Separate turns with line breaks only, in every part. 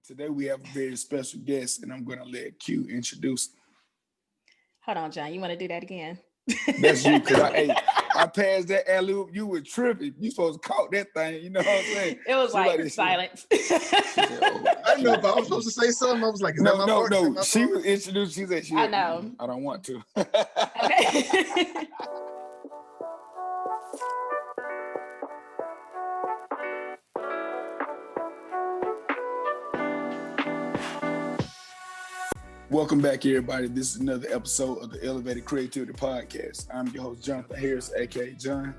Today we have a very special guest, and I'm going to let Q introduce him.
Hold on, John. You want to do that again?
That's you, because I passed that alley-oop. You were tripping. You supposed to caught that thing. You know what I'm saying?
It was like silence.
I didn't know if I was supposed to say something. I was like,
no. She was introduced. She said,
I know.
I don't want to.
Okay.
Welcome back, everybody. This is another episode of the Elevated Creativity Podcast. I'm your host, Jonathan Harris, aka John.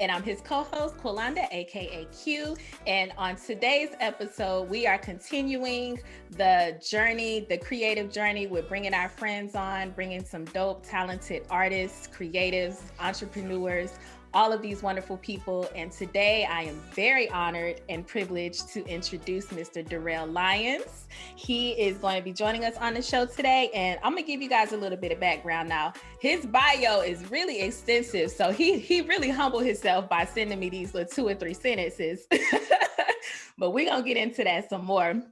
And I'm his co-host, Kwalanda, aka Q. And on today's episode, we are continuing the journey, the creative journey. We're bringing our friends on, bringing some dope, talented artists, creatives, entrepreneurs, all of these wonderful people. And today I am very honored and privileged to introduce Mr. Durrell Lyons. He is going to be joining us on the show today. And I'm going to give you guys a little bit of background now. His bio is really extensive. So he really humbled himself by sending me these little 2 or 3 sentences. But we're going to get into that some more.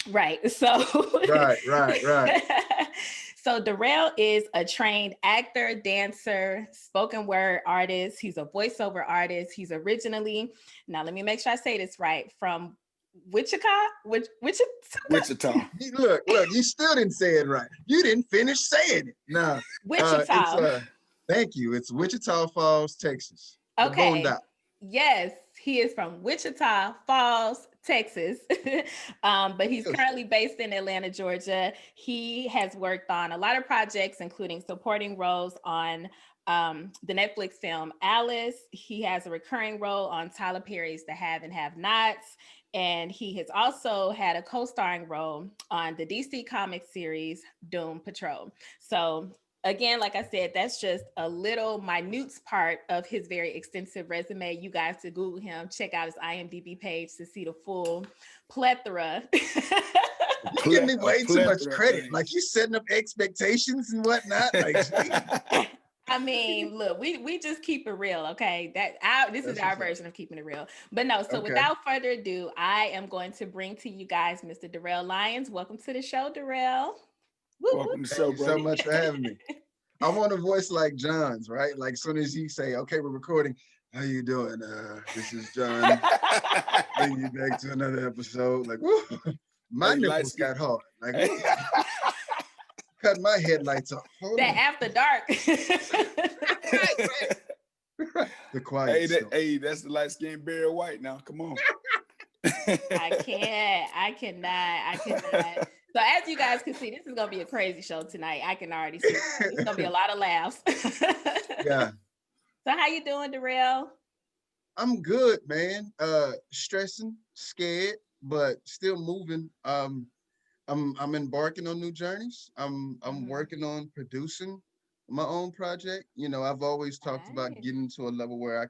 Right. So.
Right.
So Durrell is a trained actor, dancer, spoken word artist. He's a voiceover artist. He's originally, now let me make sure I say this right, from Wichita.
Look, you still didn't say it right. You didn't finish saying it. No.
Wichita.
Thank you. It's Wichita Falls, Texas.
Okay. Yes, he is from Wichita Falls, Texas, but he's currently based in Atlanta, Georgia. He has worked on a lot of projects, including supporting roles on the Netflix film Alice. He has a recurring role on Tyler Perry's The Have and Have Nots, and he has also had a co-starring role on the DC Comics series Doom Patrol. So again, like I said, that's just a little minute part of his very extensive resume. You guys to Google him, check out his IMDb page to see the full plethora.
You give me way too much credit. Like you setting up expectations and whatnot. Like,
I mean, look, we just keep it real, okay? This is our version of keeping it real. But no, so without further ado, I am going to bring to you guys Mr. Durrell Lyons. Welcome to the show, Durrell.
Welcome to the show,
Thank you so much for having me. I want a voice like John's, right? Like as soon as you say, okay, we're recording. How you doing? This is John. Bring you back to another episode. Like, woo, my nipples got hard. Like, cut my headlights off.
That after dark.
The quiet.
Hey, that's the light skinned Barry White now. Come on.
I cannot. So as you guys can see, this is going to be a crazy show tonight. I can already see it's going to be a lot of laughs.
Yeah.
So how you doing, Durrell?
I'm good, man. Stressing, scared, but still moving. I'm embarking on new journeys. I'm working on producing my own project. You know, I've always talked about getting to a level where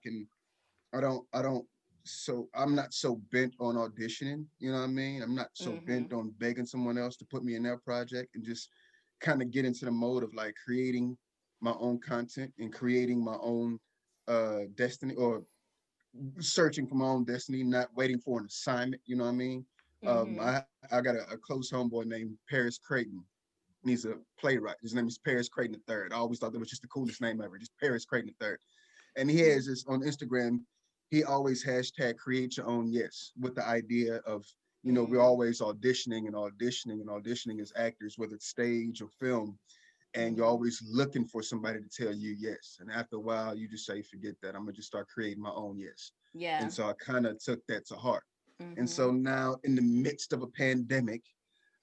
I'm not so bent on auditioning, you know what I mean? I'm not so bent on begging someone else to put me in their project, and just kind of get into the mode of like creating my own content and creating my own destiny, or searching for my own destiny, not waiting for an assignment, you know what I mean? I got a close homeboy named Paris Creighton. He's a playwright. His name is Paris Creighton III. I always thought that was just the coolest name ever, just Paris Creighton III. And he has this on Instagram. He always hashtag create your own yes, with the idea of, you know, we're always auditioning as actors, whether it's stage or film, and you're always looking for somebody to tell you yes. And after a while, you just say, forget that. I'm gonna just start creating my own yes.
Yeah.
And so I kind of took that to heart. And so now in the midst of a pandemic,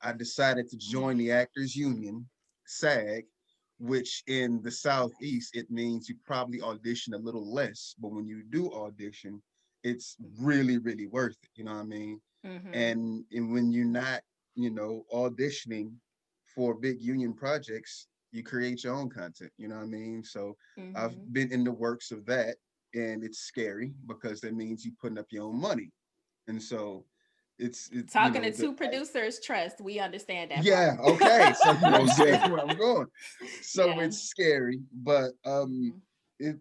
I decided to join the Actors Union, SAG, which in the Southeast, it means you probably audition a little less, but when you do audition, it's really, really worth it, you know what I mean? And when you're not, you know, auditioning for big union projects, you create your own content, you know what I mean? So I've been in the works of that, and it's scary because that means you're putting up your own money. And so it's
talking to two producers, trust, we understand that.
Yeah, okay. So you know exactly where I'm going. So it's scary, but in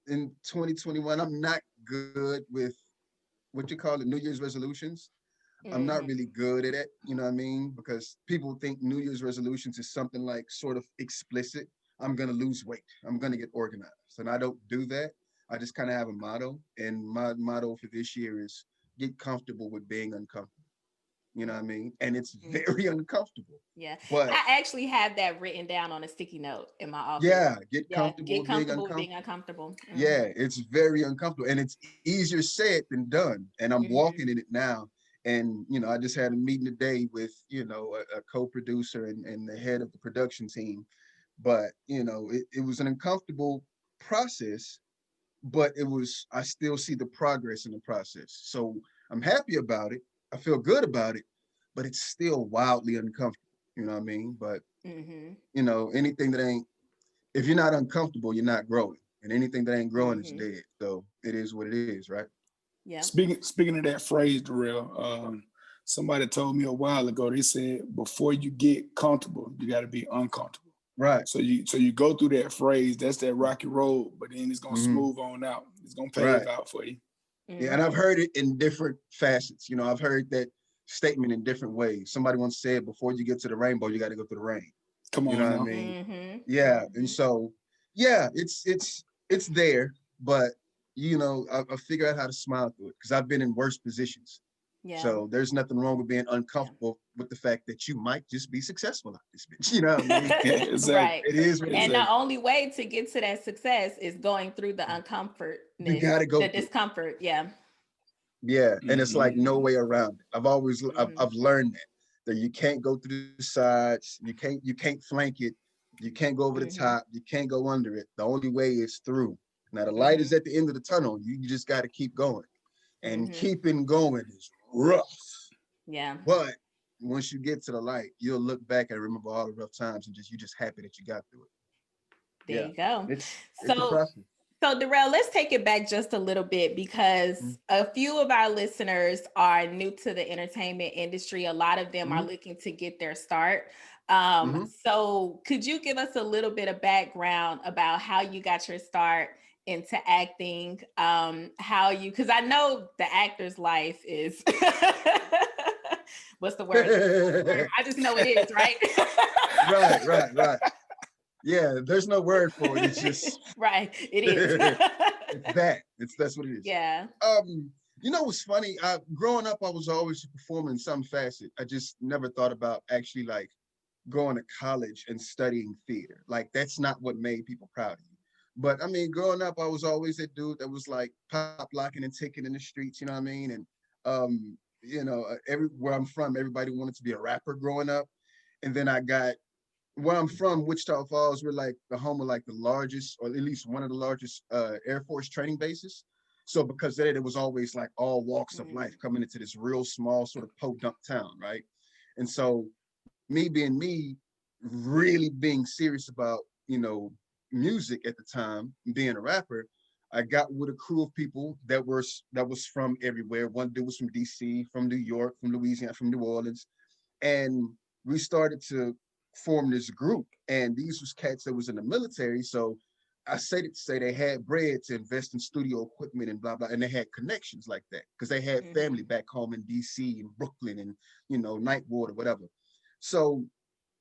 2021, I'm not good with what you call the New Year's resolutions. I'm not really good at it, you know what I mean? Because people think New Year's resolutions is something like sort of explicit. I'm gonna lose weight. I'm gonna get organized. And I don't do that. I just kind of have a motto. And my motto for this year is get comfortable with being uncomfortable. You know what I mean? And it's very uncomfortable.
Yeah.
But
I actually have that written down on a sticky note in my office.
yeah, get
Yeah.
comfortable
Get
with being
comfortable with
uncomfortable.
being uncomfortable.
Yeah, it's very uncomfortable and it's easier said than done. And I'm walking in it now. And, you know, I just had a meeting today with, you know, a co-producer and the head of the production team. But, you know, it was an uncomfortable process, but I still see the progress in the process. So I'm happy about it. I feel good about it, but it's still wildly uncomfortable. You know what I mean? But, you know, anything that ain't, if you're not uncomfortable, you're not growing. And anything that ain't growing is dead. So it is what it is, right?
Yeah.
Speaking of that phrase, Durrell, somebody told me a while ago. They said before you get comfortable, you got to be uncomfortable.
Right.
So you go through that phrase. That's that rocky road, but then it's gonna smooth on out. It's gonna pave out for you.
Yeah, and I've heard it in different facets. You know, I've heard that statement in different ways. Somebody once said, "Before you get to the rainbow, you got to go through the rain."
Come
You
on
know
now.
what I mean? Yeah, and so yeah, it's there, but you know, I figure out how to smile through it because I've been in worse positions.
Yeah.
So there's nothing wrong with being uncomfortable with the fact that you might just be successful at this bitch. You know what I mean?
Exactly.
Right.
It is what it is.
And the only way to get to that success is going through the
You gotta go
the
through it.
discomfort. Yeah.
Yeah, and it's like no way around it. I've learned that you can't go through the sides, you can't flank it, you can't go over the top, you can't go under it. The only way is through. Now the light is at the end of the tunnel. You just got to keep going, and keeping going is rough.
Yeah.
But once you get to the light, you'll look back and remember all the rough times, and you're just happy that you got through it.
There you go.
It's a
So
process.
So Durrell, let's take it back just a little bit because a few of our listeners are new to the entertainment industry. A lot of them are looking to get their start. So could you give us a little bit of background about how you got your start into acting? Because I know the actor's life is, what's the word? I just know it is, right?
Right. Yeah, there's no word for it. It's just
right. It is.
That's what it is.
Yeah.
You know what's funny? Growing up, I was always performing in some facet. I just never thought about actually like going to college and studying theater. Like that's not what made people proud of you. But I mean, growing up, I was always that dude that was like pop locking and ticking in the streets. You know what I mean? And you know, where I'm from, everybody wanted to be a rapper growing up. And then I got where I'm from, Wichita Falls, we're like the home of like the largest, or at least one of the largest Air Force training bases. So because of that, it was always like all walks of life coming into this real small sort of podunk town, right? And so me being me, really being serious about, you know, music at the time, being a rapper, I got with a crew of people that was from everywhere. One dude was from DC, from New York, from Louisiana, from New Orleans. And we started to form this group. And these was cats that was in the military. So I say to say they had bread to invest in studio equipment and blah, blah. And they had connections like that because they had family back home in DC and Brooklyn and, you know, Ninth Ward or whatever. So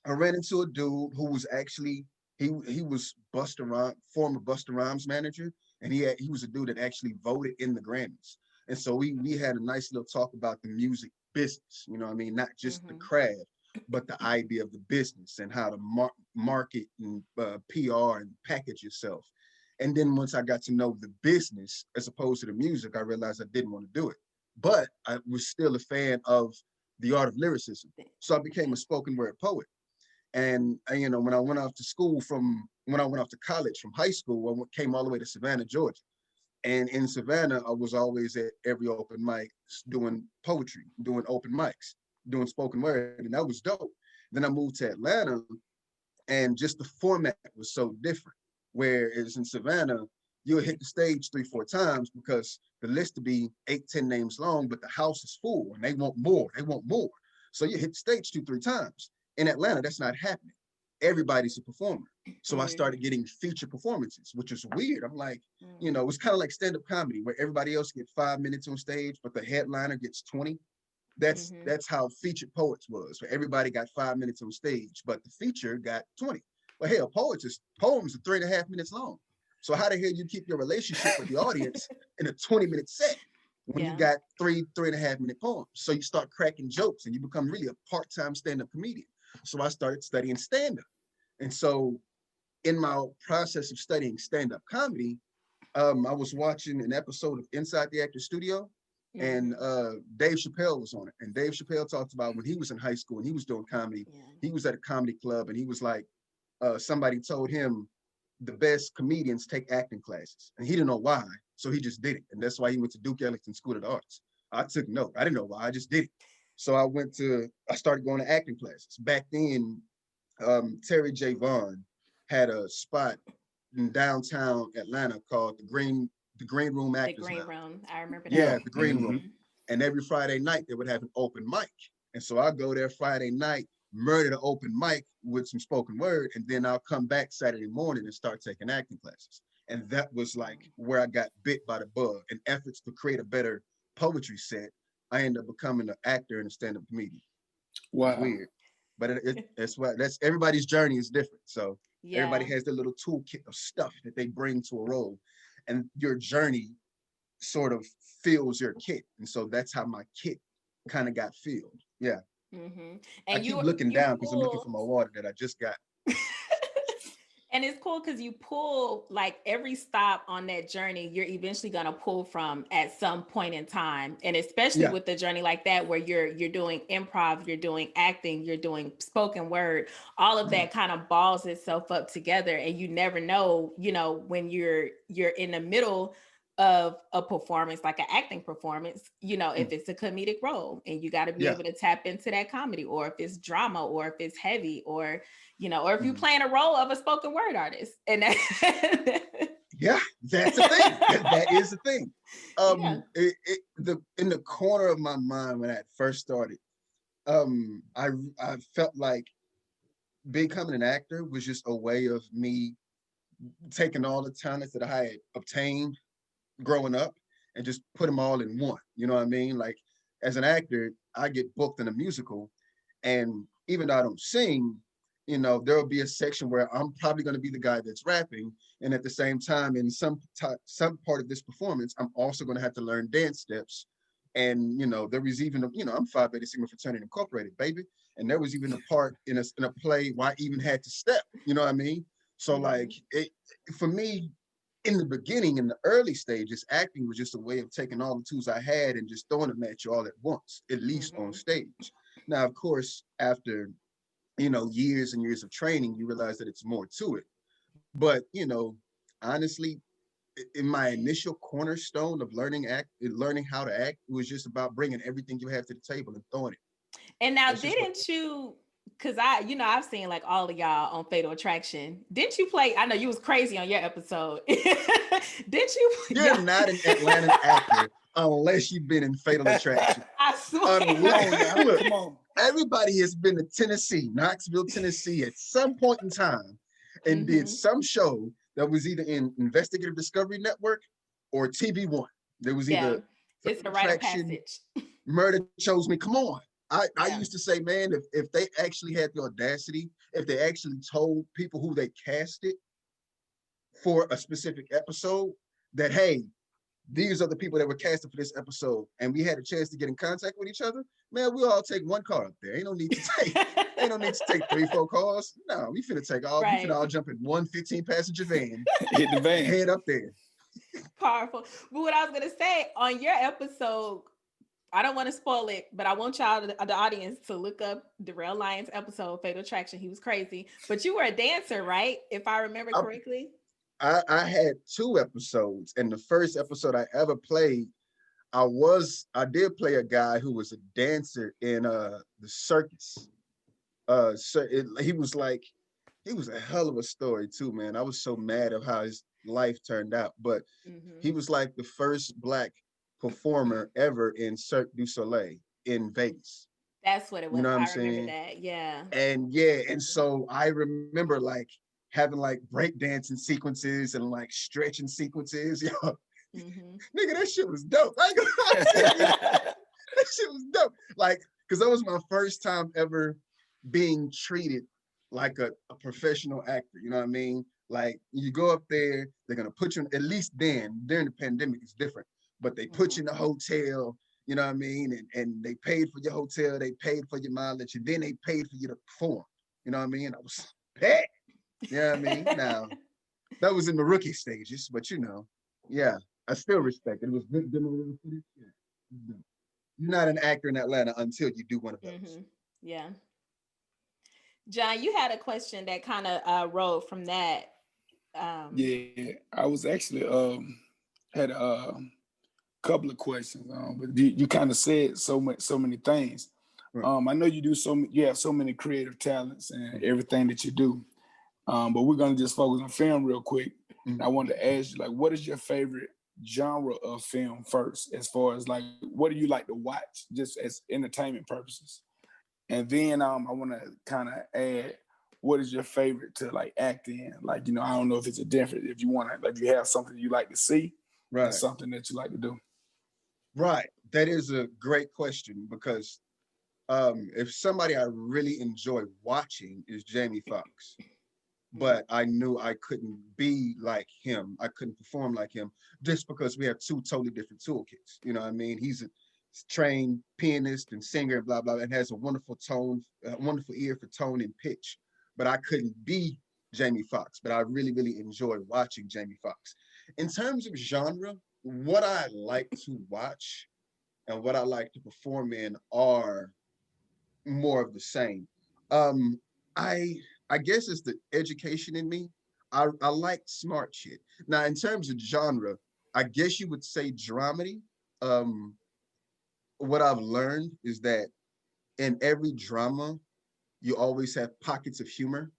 I ran into a dude who was actually, he was former Busta Rhymes manager. And he was a dude that actually voted in the Grammys. And so we had a nice little talk about the music business, you know what I mean? Not just the craft, but the idea of the business and how to market and PR and package yourself. And then once I got to know the business as opposed to the music, I realized I didn't want to do it. But I was still a fan of the art of lyricism. So I became a spoken word poet. And you know, when I went off to college from high school, I came all the way to Savannah, Georgia. And in Savannah, I was always at every open mic doing poetry, doing open mics, doing spoken word, and that was dope. Then I moved to Atlanta, and just the format was so different. Whereas in Savannah, you'll hit the stage 3-4 times because the list to be 8-10 names long, but the house is full and they want more. So you hit the stage 2-3 times. In Atlanta, that's not happening. Everybody's a performer. So I started getting feature performances, which is weird. I'm like, you know, it's kind of like stand-up comedy where everybody else gets 5 minutes on stage, but the headliner gets 20. That's how featured poets was. So everybody got 5 minutes on stage, but the feature got 20. Well, hell, poems are 3.5 minutes long. So how the hell you keep your relationship with the audience in a 20-minute set when you got 3.5 minute poems? So you start cracking jokes and you become really a part-time stand-up comedian. So I started studying stand-up. And so in my process of studying stand-up comedy, I was watching an episode of Inside the Actor Studio, and Dave Chappelle was on it. And Dave Chappelle talked about when he was in high school and he was doing comedy, he was at a comedy club and he was like, somebody told him the best comedians take acting classes. And he didn't know why, so he just did it. And that's why he went to Duke Ellington School of the Arts. I took note. I didn't know why, I just did it. So I started going to acting classes. Back then, Terry J. Vaughn had a spot in downtown Atlanta called the Green Room Actors
The Green
Lounge.
Room, I remember that.
Yeah, the Green Room. And every Friday night they would have an open mic. And so I go there Friday night, murder the open mic with some spoken word, and then I'll come back Saturday morning and start taking acting classes. And that was like where I got bit by the bug. In efforts to create a better poetry set, I ended up becoming an actor and a stand-up comedian.
Wow.
It's weird. But that's everybody's journey is different. So everybody has their little toolkit of stuff that they bring to a role. And your journey sort of fills your kit. And so that's how my kit kind of got filled. Yeah.
And
I keep looking down because I'm looking for my water that I just got.
And it's cool because you pull, like, every stop on that journey, you're eventually going to pull from at some point in time. And especially with the journey like that, where you're doing improv, you're doing acting, you're doing spoken word, all of that kind of balls itself up together. And you never know, when you're in the middle of a performance, like an acting performance, if it's a comedic role, and you got to be able to tap into that comedy, or if it's drama, or if it's heavy, or or if you're playing a role of a spoken word artist. And that's
a thing. That is a thing. In the corner of my mind when I first started, I felt like becoming an actor was just a way of me taking all the talents that I had obtained growing up and just put them all in one. You know what I mean? Like, as an actor, I get booked in a musical, and even though I don't sing, there'll be a section where I'm probably going to be the guy that's rapping, and at the same time, in some part of this performance, I'm also going to have to learn dance steps. And there was even I'm Phi Beta Sigma Fraternity Incorporated, baby, and there was even a part in a play where I even had to step. You know what I mean? So like, for me, in the beginning, in the early stages, acting was just a way of taking all the tools I had and just throwing them at you all at once, at least on stage. Now, of course, after years and years of training, you realize that it's more to it. But honestly, in my initial cornerstone of learning how to act, it was just about bringing everything you have to the table and throwing it.
And now, didn't you? Because I've seen like all of y'all on Fatal Attraction. Didn't you play? I know you was crazy on your episode. Didn't you?
You're not an Atlanta actor unless you've been in Fatal Attraction.
I swear.
Look, come on. Everybody has been to Tennessee, Knoxville, Tennessee, at some point in time, and did some show that was either in Investigative Discovery Network or TV One. There was either
it's a rite of passage.
Murder Chose Me. Come on. I used to say, man, if they actually had the audacity, if they actually told people who they casted for a specific episode that, hey, these are the people that were casted for this episode, and we had a chance to get in contact with each other, man, we'll all take one car up there. Ain't no need to take 3-4 cars. No, we finna all jump in one 15-passenger van,
hit the van,
head up there.
Powerful. But what I was gonna say on your episode, I don't want to spoil it, but I want y'all, the audience, to look up Durrell Lyons' episode, Fatal Attraction. He was crazy. But you were a dancer, right? If I remember correctly.
I had 2 episodes, and the first episode I ever played, I did play a guy who was a dancer in the circus. He was a hell of a story too, man. I was so mad of how his life turned out, but he was like the first Black performer ever in Cirque du Soleil in Vegas.
That's what it was.
You know what I'm
remember
saying?
That, yeah.
And so I remember like having like break dancing sequences and like stretching sequences. Nigga, that shit was dope. That shit was dope. Like, because that was my first time ever being treated like a professional actor. You know what I mean? Like, you go up there, they're gonna put you in, at least then, during the pandemic, it's different. But they put you in a hotel, you know what I mean? And they paid for your hotel, they paid for your mileage, and then they paid for you to perform. You know what I mean? I was packed. You know what I mean? Now, that was in the rookie stages, but you know, yeah, I still respect it. It was good demo footage. Yeah. You're not an actor in Atlanta until you do one of those.
Yeah. John, you had a question that kind of rolled from that.
Yeah, I was actually had a couple of questions, but you kind of said so many things.
Right.
I know you have so many creative talents and everything that you do. But we're gonna just focus on film real quick. I wanted to ask you, like, what is your favorite genre of film first, as far as like, what do you like to watch, just as entertainment purposes? And then I want to kind of add, what is your favorite to like act in? Like, I don't know if it's a different, if you want to, like, you have something you like to see,
Right.
and something that you like to do.
Right. That is a great question because if somebody I really enjoy watching is Jamie Foxx, but I knew I couldn't be like him. I couldn't perform like him just because we have two totally different toolkits. You know what I mean? He's a trained pianist and singer and blah, blah, and has a wonderful tone, a wonderful ear for tone and pitch. But I couldn't be Jamie Foxx, but I really, really enjoy watching Jamie Foxx. In terms of genre, what I like to watch and what I like to perform in are more of the same. Um, I I guess it's the education in me. I like smart shit. Now, in terms of genre, I guess you would say dramedy. Um, what I've learned is that in every drama, you always have pockets of humor.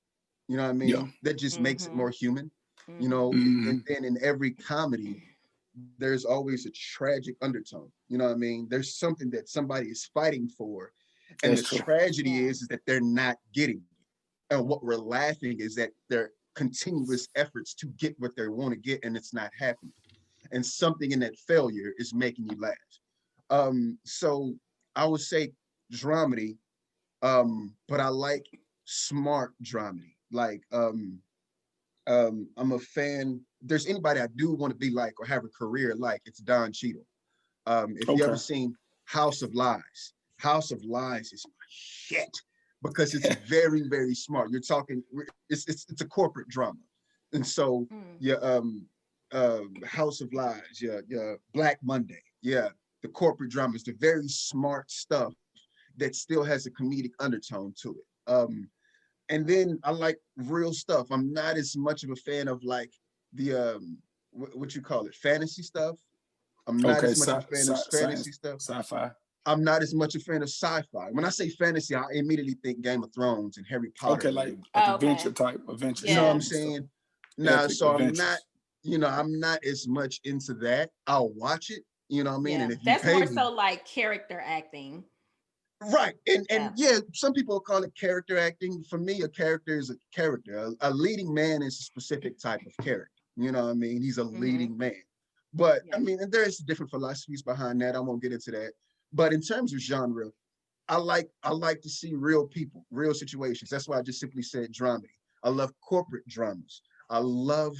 You know what I
Yeah.
mean? That just makes it more human. You know,
Mhm.
and then in every comedy, there's always a tragic undertone. You know what I mean? There's something that somebody is fighting for. And
That's
the
true.
tragedy is that they're not getting it. And what we're laughing is that their continuous efforts to get what they want to get and it's not happening. And something in that failure is making you laugh. So I would say dramedy, but I like smart dramedy. Like I'm a fan. There's anybody I do want to be like or have a career like, it's Don Cheadle. If you ever
Okay.
seen House of Lies, House of Lies is my shit because it's very, very smart. You're talking, it's a corporate drama. And so your House of Lies, your Black Monday, yeah, the corporate drama is the very smart stuff that still has a comedic undertone to it. And then I like real stuff. I'm not as much of a fan of like the what you call it, fantasy stuff. I'm not
Okay.
as much of a fan of
Science,
fantasy stuff.
sci-fi.
I'm not as much a fan of sci-fi. When I say fantasy, I immediately think Game of Thrones and Harry Potter.
Okay, like
And,
adventure type, adventure
you know what
shows
I'm
Yeah.
and stuff.
saying? Now,
Epic
so I'm not,
adventures.
I'm not as much into that. I'll watch it, you know what I mean?
Yeah.
And if you
That's
pay
more
me,
so like character acting.
right. And
Yeah.
yeah, some people call it character acting. For me, a character is a character. A leading man is a specific type of character. You know what I mean? He's a leading man. But I
Yeah.
mean, and there's different philosophies behind that. I won't get into that. But in terms of genre, I like to see real people, real situations. That's why I just simply said dramedy. I love corporate dramas. I love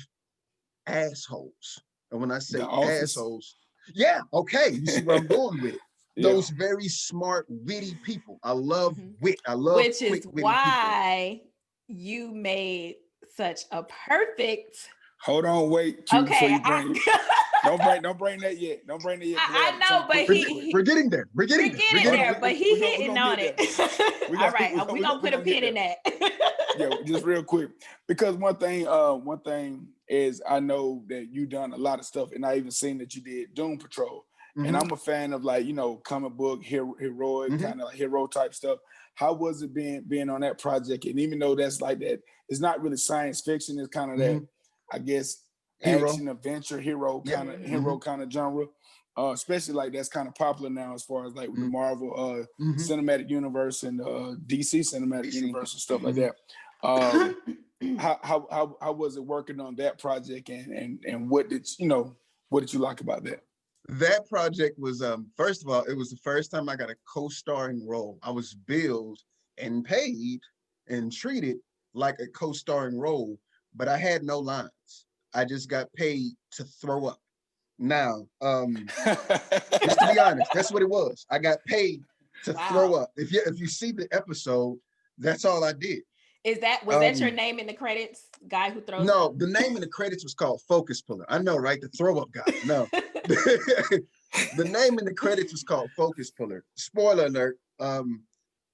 assholes. And when I
The
say
Office.
assholes, yeah, okay, you see where I'm going with it.
Yeah.
Those very smart, witty people. I love wit. I love
Which
quick,
is
witty people.
why you made such a perfect.
Hold on, wait, Q, before
Okay,
you bring it. Don't bring that yet. Don't bring that yet, because I
I
got
know,
something
but
quick real quick.
We're getting there. We're getting
we're
there. We're
getting
Oh
getting
no,
there,
there.
but he
we're
hitting
gonna
on
get
it.
there. We
All
got
right, we gonna put a
gonna get
pin in
there.
that.
Yeah, just real quick. Because one thing is, I know that you done a lot of stuff, and I even seen that you did Doom Patrol. And
Mm-hmm.
I'm a fan of, like, comic book heroic
Mm-hmm.
kind of like hero type stuff. How was it being on that project? And even though that's like that, it's not really science fiction. It's kind of
Mm-hmm.
that, I guess,
Hero.
action adventure hero
Yeah.
kind of
Mm-hmm.
genre. Especially like that's kind of popular now, as far as like with the Marvel
Mm-hmm.
cinematic universe and DC cinematic
DC.
universe and stuff like
Mm-hmm.
that. Um, how was it working on that project, and what did you like about that?
That project was first of all, it was the first time I got a co-starring role. I was billed and paid and treated like a co-starring role, but I had no lines. I just got paid to throw up. Now, just to be honest, that's what it was. I got paid to throw up. If you see the episode, that's all I did.
Was that your name in the credits? Guy who throws
No,
up?
the name in the credits was called Focus Puller. I know, right? The throw up guy. No. The name in the credits was called Focus Puller. Spoiler alert.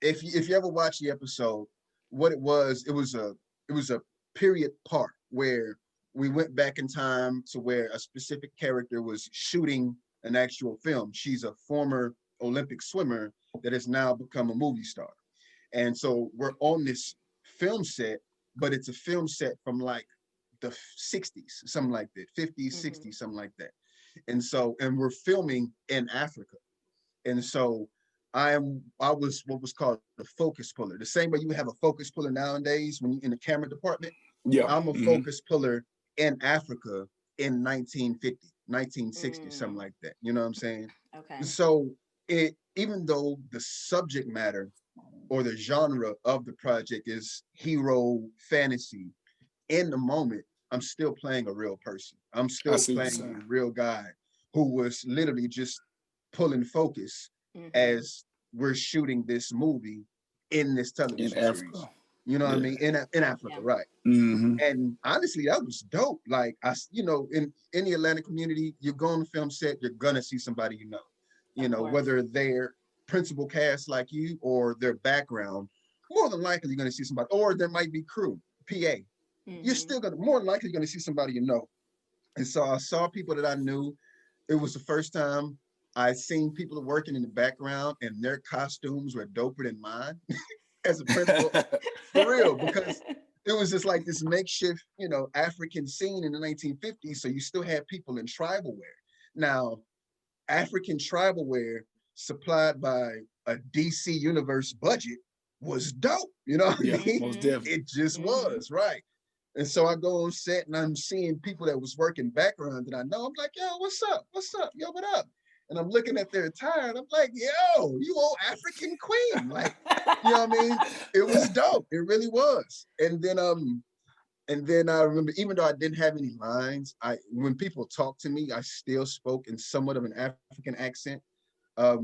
If you ever watch the episode, what it was a period part where we went back in time to where a specific character was shooting an actual film. She's a former Olympic swimmer that has now become a movie star. And so we're on this film set, but it's a film set from like the 60s, something like that, 50s, 60s, something like that. And we're filming in Africa. And so I was what was called the focus puller. The same way you have a focus puller nowadays when you're in the camera department.
Yeah.
I'm a focus puller in Africa in 1950, 1960, something like that. You know what I'm saying?
Okay.
So even though the subject matter or the genre of the project is hero fantasy, in the moment, I'm still playing a real person. I'm still playing a real guy who was literally just pulling focus as we're shooting this movie in this television series. You know what I mean? In Africa, right? And honestly, that was dope. Like in the Atlanta community, you go on the film set, you're gonna see somebody you know, whether they're principal cast like you or their background, more than likely you're gonna see somebody, or there might be crew, PA. You're still gonna more than likely you're gonna see somebody you know. And so I saw people that I knew. It was the first time I seen people working in the background and their costumes were doper than mine as a principal. For real, because it was just like this makeshift, African scene in the 1950s. So you still had people in tribal wear. Now, African tribal wear supplied by a DC Universe budget was dope. You know what I mean?
Most definitely.
It just was, right? And so I go on set and I'm seeing people that was working background that I know. I'm like, yo, what's up? What's up? Yo, what up? And I'm looking at their attire and I'm like, yo, you old African queen. Like, you know what I mean? It was dope. It really was. And then I remember, even though I didn't have any lines, when people talked to me, I still spoke in somewhat of an African accent. I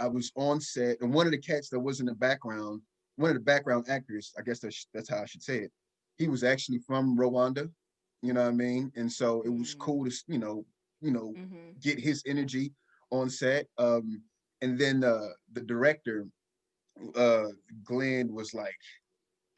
was on set, and one of the cats that was in the background, one of the background actors, I guess that's how I should say it, he was actually from Rwanda, you know what I mean? And so it was cool to, get his energy on set. And then the director, Glenn, was like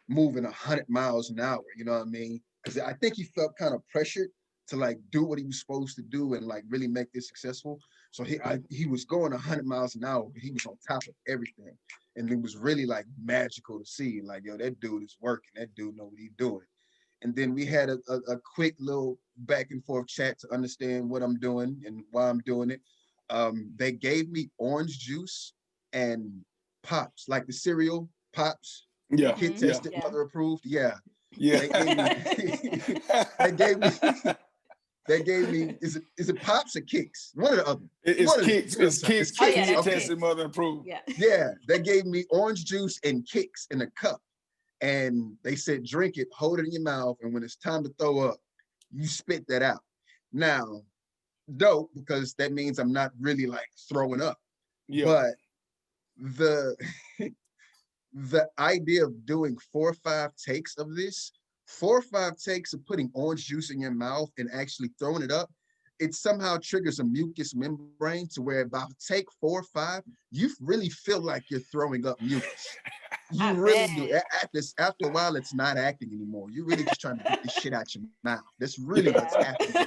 moving 100 miles an hour, you know what I mean? Because I think he felt kind of pressured to like do what he was supposed to do and like really make this successful. So he was going 100 miles an hour, but he was on top of everything. And it was really like magical to see, like, yo, that dude is working. That dude know what he's doing. And then we had a quick little back and forth chat to understand what I'm doing and why I'm doing it. They gave me orange juice and Pops, like the cereal Pops.
Yeah.
Kid tested, mother approved. Yeah.
Yeah.
They gave me, is it Pops or Kicks? One or the other.
It's Kicks. It's Kicks. Kid
Okay.
tested, mother approved.
Yeah. They gave me orange juice and Kicks in a cup. And they said, drink it, hold it in your mouth. And when it's time to throw up, you spit that out. Now, dope, because that means I'm not really like throwing up. Yeah. But the idea of doing 4 or 5 takes of this, 4 or 5 takes of putting orange juice in your mouth and actually throwing it up, it somehow triggers a mucus membrane to where about take 4 or 5, you really feel like you're throwing up mucus. You really do. After a while, it's not acting anymore. You're really just trying to get this shit out your mouth. That's really what's happening.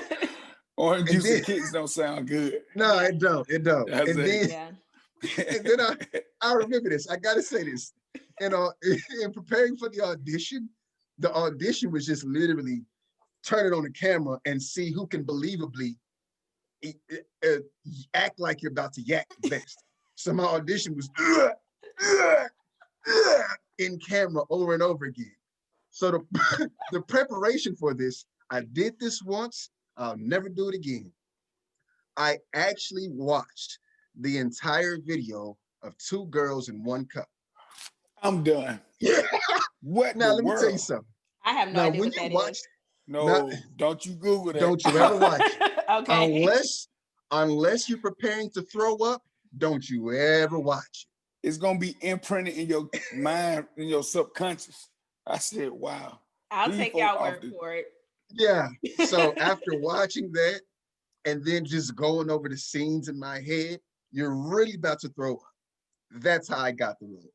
Orange juice and Kicks don't sound good.
No, it don't. It don't. And then I remember this. I gotta say this. In preparing for the audition was just literally turn it on the camera and see who can believably act like you're about to yak the best. So my audition was in camera over and over again. So the preparation for this, I did this once, I'll never do it again. I actually watched the entire video of two girls in one cup.
I'm done.
Yeah.
What
Now
the
let me tell you
world?
something.
I have no
Now
idea
when
what
you
that
watch,
is.
now,
No, don't you Google that.
don't you ever watch it.
Okay.
Unless you're preparing to throw up, don't you ever watch it.
It's gonna be imprinted in your mind, in your subconscious. I said, wow.
I'll
These
take
folk
y'all
off
word for it.
Yeah. So after watching that and then just going over the scenes in my head, you're really about to throw up. That's how I got the role.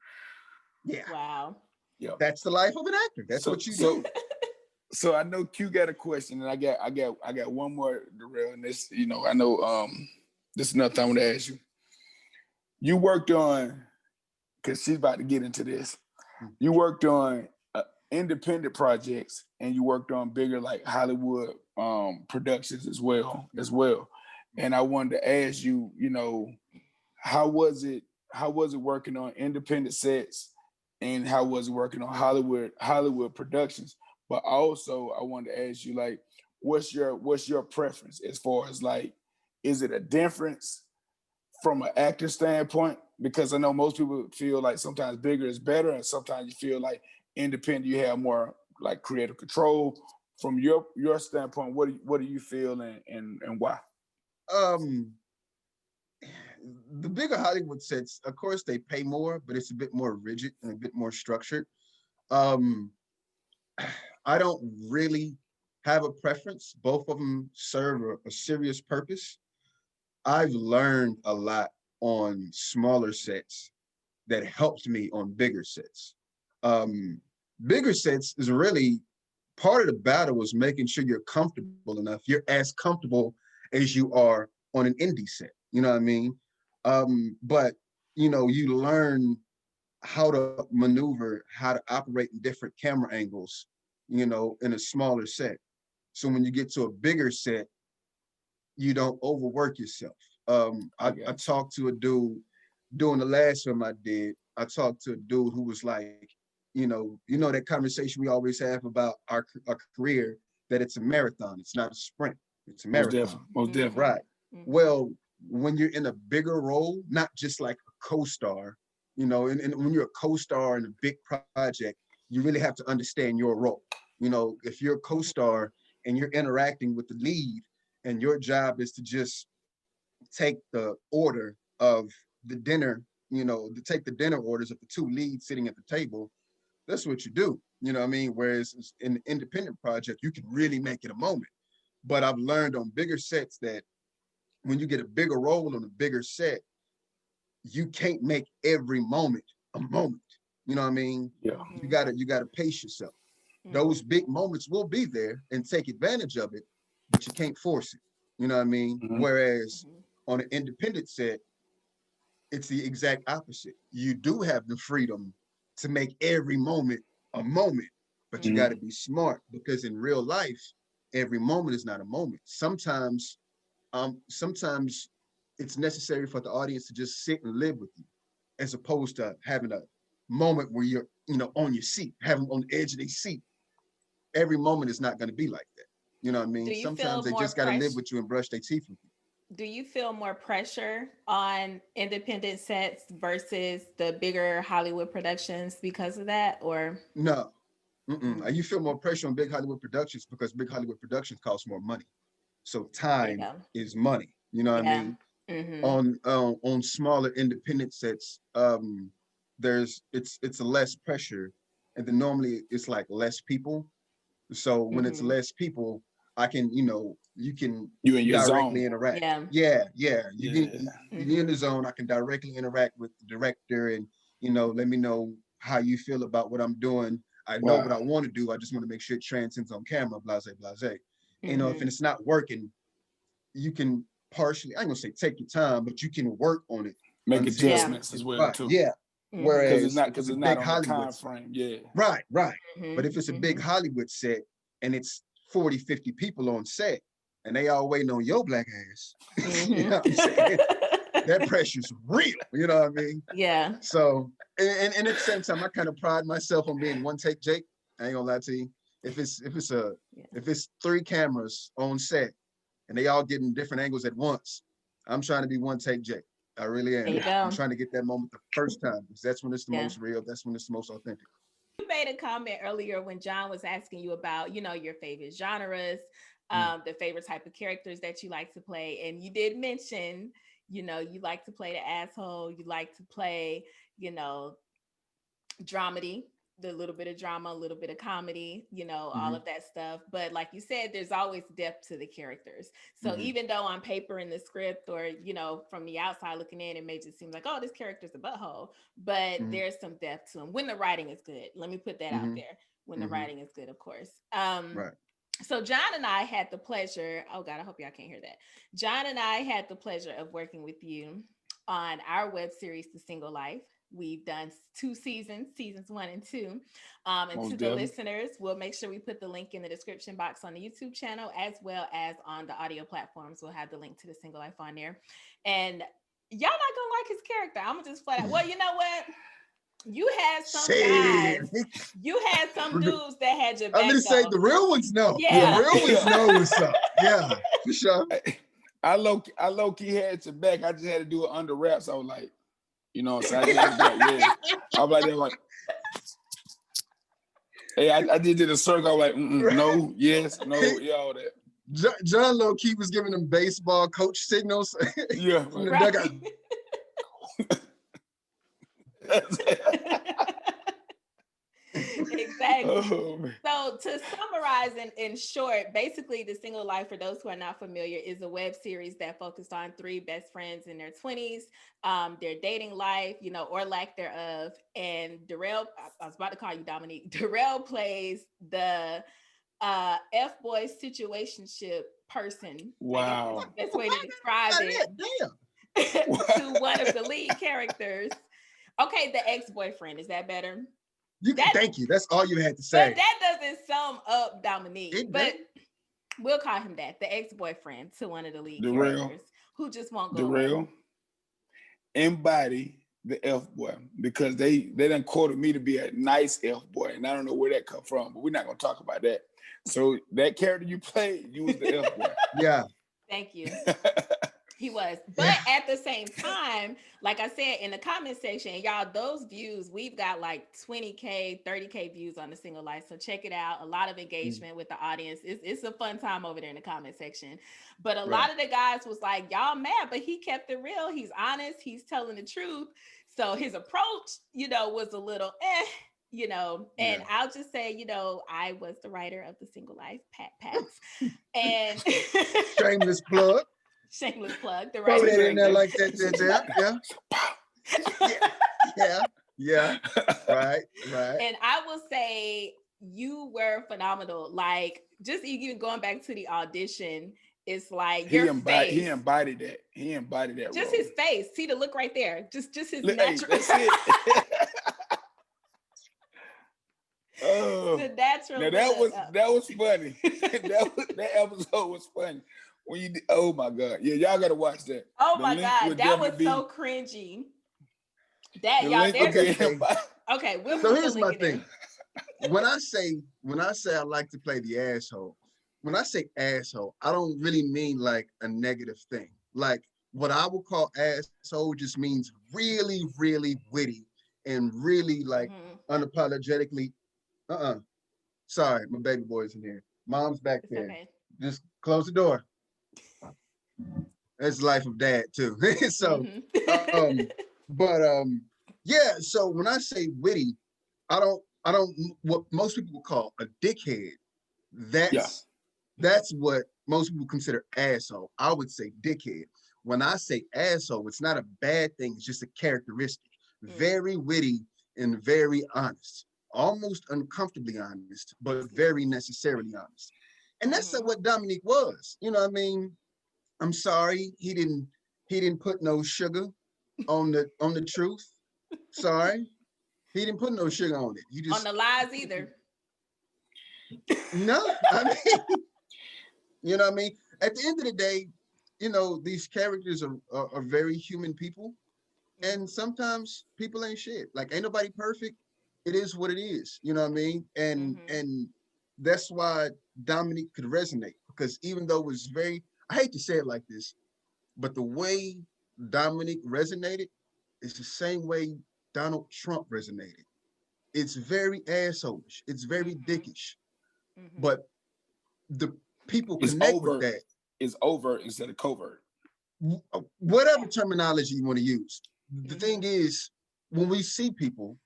Yeah.
Wow.
Yeah.
That's the life of an actor. That's what you do.
So I know Q got a question, and I got one more, Durrell, and this, I know this is another thing I want to ask you. You worked on, because she's about to get into this. You worked on independent projects, and you worked on bigger like Hollywood productions as well. And I wanted to ask you, how was it working on independent sets, and how was it working on Hollywood productions? But also I wanted to ask you, like, what's your preference as far as, like, is it a difference from an actor standpoint? Because I know most people feel like sometimes bigger is better, and sometimes you feel like independent, you have more like creative control. From your standpoint, what do you feel, and why?
Um, the bigger Hollywood sets, of course, they pay more, but it's a bit more rigid and a bit more structured. Um, I don't really have a preference. Both of them serve a serious purpose. I've learned a lot on smaller sets that helped me on bigger sets. Um, Bigger sets is really part of the battle is making sure you're comfortable enough. You're as comfortable as you are on an indie set. You know what I mean? But you learn how to maneuver, how to operate in different camera angles, in a smaller set. So when you get to a bigger set, you don't overwork yourself. I talked to a dude doing the last film I did. I talked to a dude who was like, that conversation we always have about our career, that it's a marathon. It's not a sprint. It's a marathon.
Most definitely.
Right. Well, when you're in a bigger role, not just like a co-star, and when you're a co-star in a big project, you really have to understand your role. If you're a co-star and you're interacting with the lead, and your job is to just take the order of the dinner, to take the dinner orders of the two leads sitting at the table, that's what you do. You know what I mean? Whereas in the independent project, you can really make it a moment. But I've learned on bigger sets that when you get a bigger role on a bigger set, you can't make every moment a moment. You know what I mean?
Yeah.
You gotta pace yourself. Those big moments will be there and take advantage of it, but you can't force it. You know what I mean? Whereas on an independent set, it's the exact opposite. You do have the freedom to make every moment a moment, but you got to be smart, because in real life, every moment is not a moment. Sometimes it's necessary for the audience to just sit and live with you, as opposed to having a moment where you're, on your seat, having on the edge of their seat. Every moment is not going to be like that. You know what I mean? Sometimes they just got to live with you and brush their teeth with you.
Do you feel more pressure on independent sets versus the bigger Hollywood productions because of that, or?
No. You feel more pressure on big Hollywood productions because big Hollywood productions cost more money. So time is money. You know what I mean? On smaller independent sets, it's a less pressure, and then normally it's like less people. So when it's less people, I can, you can
You in your
directly
zone.
interact.
Yeah.
You're in the zone. I can directly interact with the director, and let me know how you feel about what I'm doing. I know what I want to do. I just want to make sure it transcends on camera, blase, blase. If it's not working, you can partially, I ain't gonna say take your time, but you can work on it.
Make adjustments as well, too.
Yeah. Whereas
because it's not on the time frame. Yeah.
Right. But if it's a big Hollywood set and it's 40, 50 people on set and they all waiting on your black ass, you know what I'm saying? That pressure's real, you know what I mean?
Yeah.
So, and at the same time, I kind of pride myself on being one take Jake. I ain't gonna lie to you. If it's 3 cameras on set and they all getting different angles at once. I'm trying to be one take Jay. I really am.
There you go.
I'm trying to get that moment the first time because that's when it's the
Yeah.
most real. That's when it's the most authentic.
You made a comment earlier when John was asking you about, your favorite genres, the favorite type of characters that you like to play. And you did mention, you like to play the asshole, you like to play, dramedy, the little bit of drama, a little bit of comedy, all of that stuff. But like you said, there's always depth to the characters. So even though on paper in the script or, from the outside looking in, it may just seem like, oh, this character's a butthole, but there's some depth to them when the writing is good. Let me put that out there. When the writing is good, of course.
Right.
So John and I had the pleasure, oh God, I hope y'all can't hear that. John and I had the pleasure of working with you on our web series, The Single Life. We've done 2 seasons 1 and 2. And to the listeners, we'll make sure we put the link in the description box on the YouTube channel, as well as on the audio platforms. We'll have the link to The Single Life on there. And y'all not gonna like his character. I'm gonna just flat out, well, you know what? You had some guys, you had some dudes that had your back.
I'm gonna say the real ones know.
Yeah.
The real ones know what's up. Yeah, for sure.
I low-key had your back. I just had to do it under wraps. I was like, so I just had to do it, yeah. I was like, hey, I just did a circle. I was like, no, yes, no, yeah, all that.
John low-key was giving them baseball coach signals.
Yeah.
From the dugout.
Exactly.
Oh,
So to summarize in short, basically The Single Life, for those who are not familiar, is a web series that focused on 3 best friends in their 20s, their dating life, or lack thereof. And Durrell, I was about to call you Dominique, Durrell plays the F-boy situationship person.
wow.
I guess that's the best way to describe it.
Damn.
To one of the lead characters. Okay, the ex-boyfriend, is that better?
Thank you. That's all you had to say.
But that doesn't sum up Dominique. But we'll call him that, the ex-boyfriend to one of the lead characters who just won't go away.
Embody the F-boy, because they done quoted me to be a nice F-boy, and I don't know where that come from, but we're not gonna talk about that. So that character you played, you was the F-boy.
Yeah.
Thank you. He was. But at the same time, like I said in the comment section, y'all, those views, we've got like 20K, 30K views on The Single Life. So check it out. A lot of engagement with the audience. It's a fun time over there in the comment section. But a lot of the guys was like, y'all mad, but he kept it real. He's honest. He's telling the truth. So his approach, was a little and I'll just say, I was the writer of The Single Life, Pats. And
shameless plug.
Shameless plug. The
Throw
right
that in there like that. Yeah. Right.
And I will say you were phenomenal. Like, just even going back to the audition, it's like your face.
He embodied that.
Just
role.
his face. See the look right there. Just his natural.
That's it.
The natural.
Now that was funny. that episode was funny. When you oh my God. Yeah, y'all gotta watch that.
Oh my God, that was so cringy. That y'all okay, we'll
so here's my thing. When I say I like to play the asshole, when I say asshole, I don't really mean like a negative thing. Like what I would call asshole just means really, really witty and really like unapologetically. Sorry, my baby boy's in here. Mom's back there.
Okay.
Just close the door. That's the life of dad too. So, yeah. So when I say witty, I don't what most people would call a dickhead. That's what most people consider asshole. I would say dickhead. When I say asshole, it's not a bad thing. It's just a characteristic. Very witty and very honest, almost uncomfortably honest, but very necessarily honest. And that's what Dominique was. You know what I mean? I'm sorry, he didn't put no sugar on the truth. Sorry. He didn't put no sugar on it. He just
on the lies either.
No, I mean, you know what I mean? At the end of the day, these characters are very human people. And sometimes people ain't shit. Like ain't nobody perfect. It is what it is. You know what I mean? And that's why Dominique could resonate, because even though it was very, I hate to say it like this, but the way Dominique resonated is the same way Donald Trump resonated. It's very assholish. It's very dickish. But the people
It's
connect with
overt.
that.
It's overt instead of covert.
Whatever terminology you want to use. The thing is, when we see people,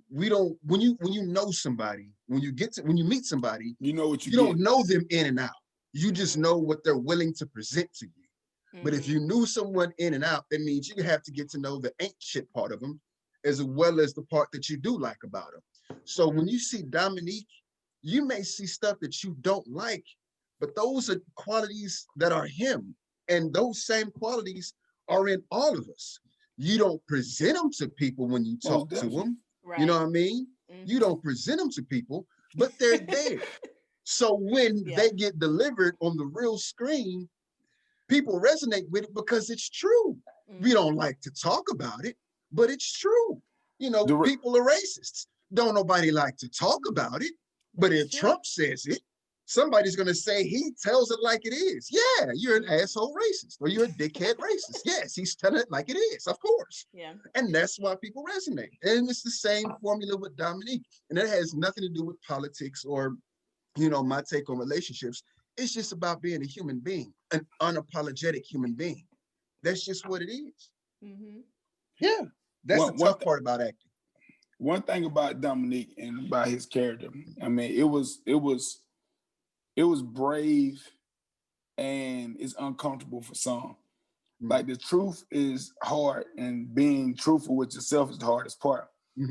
we don't. When you know somebody, when you meet somebody,
you know what
you don't know them in and out. You just know what they're willing to present to you. But if you knew someone in and out, that means you have to get to know the ain't shit part of them, as well as the part that you do like about them. So when you see Dominique, you may see stuff that you don't like, but those are qualities that are him. And those same qualities are in all of us. You don't present them to people when you talk to them. Right. You know what I mean? You don't present them to people, but they're there. So when they get delivered on the real screen, people resonate with it because it's true. We don't like to talk about it, but it's true. You know, people are racists. Don't nobody like to talk about it, but if Trump says it, somebody's going to say he tells it like it is. Yeah, you're an asshole racist, or you're a dickhead racist. Yes, he's telling it like it is, of course. Yeah. And that's why people resonate. And it's the same formula with Dominique. And it has nothing to do with politics or, you know, my take on relationships. It's just about being a human being, an unapologetic human being. That's just what it is. Yeah, that's the tough part about acting.
One thing about Dominique and about his character, I mean, it was brave and it's uncomfortable for some. Like the truth is hard, and being truthful with yourself is the hardest part.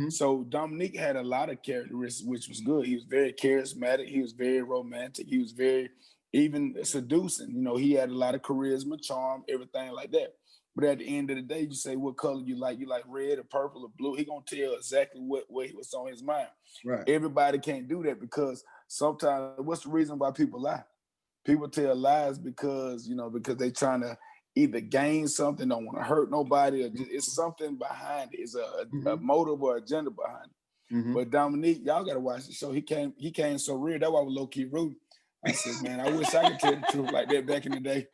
So Dominique had a lot of characteristics, which was good. He was very charismatic. He was very romantic. He was very even seducing. You know, he had a lot of charisma, charm, everything like that. But at the end of the day, you say what color you like red or purple or blue. He gonna tell exactly what was on his mind. Right. Everybody can't do that because sometimes what's the reason why people lie? People tell lies because they trying to either gain something, don't want to hurt nobody, or it's something behind it. It's a motive or agenda behind it. But Dominique, y'all gotta watch the show. He came so real. That's why we low key rooting. I said, man, I wish I could tell the truth like that back in the day.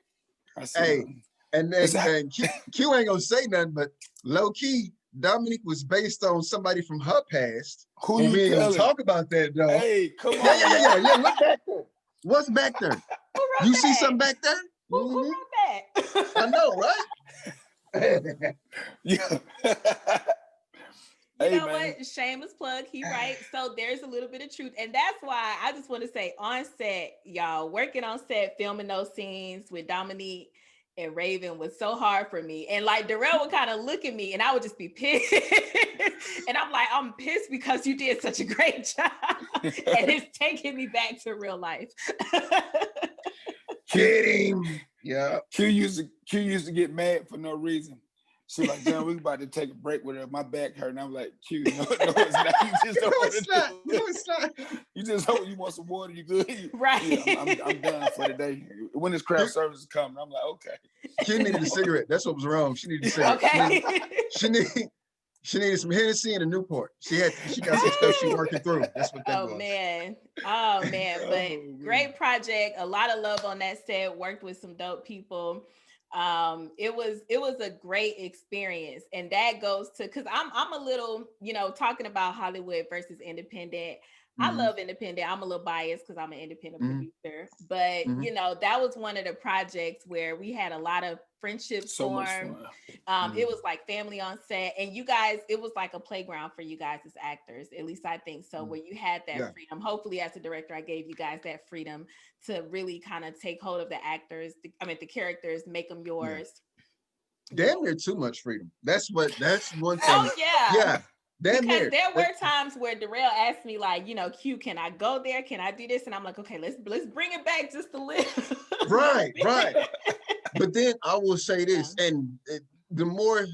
I said,
hey, and Q ain't gonna say nothing, but low key, Dominique was based on somebody from her past.
Who you
we ain't gonna talk about that though.
Hey, come on.
Yeah. Look back there. What's back there? You see something back there?
Who wrote that?
I know, right?
Yeah.
You know what? Shameless plug. He right. So there's a little bit of truth. And that's why I just want to say on set, y'all, working on set, filming those scenes with Dominique and Raven was so hard for me. And like Durrell would kind of look at me and I would just be pissed. And I'm like, I'm pissed because you did such a great job. And it's taking me back to real life.
Get him. Yeah.
Q used to get mad for no reason. She's like, John, we about to take a break with her. My back hurt. And I'm like, Q, no, it's not. You just don't want to do it.
It's not.
You just hope you want some water. You good?
Right.
Yeah, I'm done for the day. When this craft service is coming, I'm like, okay.
She needed a cigarette. That's what was wrong. She needed a cigarette.
Okay.
She needed some Hennessy and a Newport. She got some stuff she working through. That's what that was.
Oh man. But great project. A lot of love on that set. Worked with some dope people. It was a great experience, and that goes to because I'm a little, talking about Hollywood versus independent. I love independent. I'm a little biased because I'm an independent producer, but that was one of the projects where we had a lot of friendships formed. It was like family on set, and you guys, it was like a playground for you guys as actors. At least I think so. Where you had that freedom. Hopefully, as a director, I gave you guys that freedom to really kind of take hold of the actors. The characters, make them yours.
Damn near too much freedom. That's one thing.
Oh yeah.
Because
there were times where Durrell asked me, like, Q, can I go there? Can I do this? And I'm like, okay, let's bring it back just a little.
Right. But then I will say this, and the more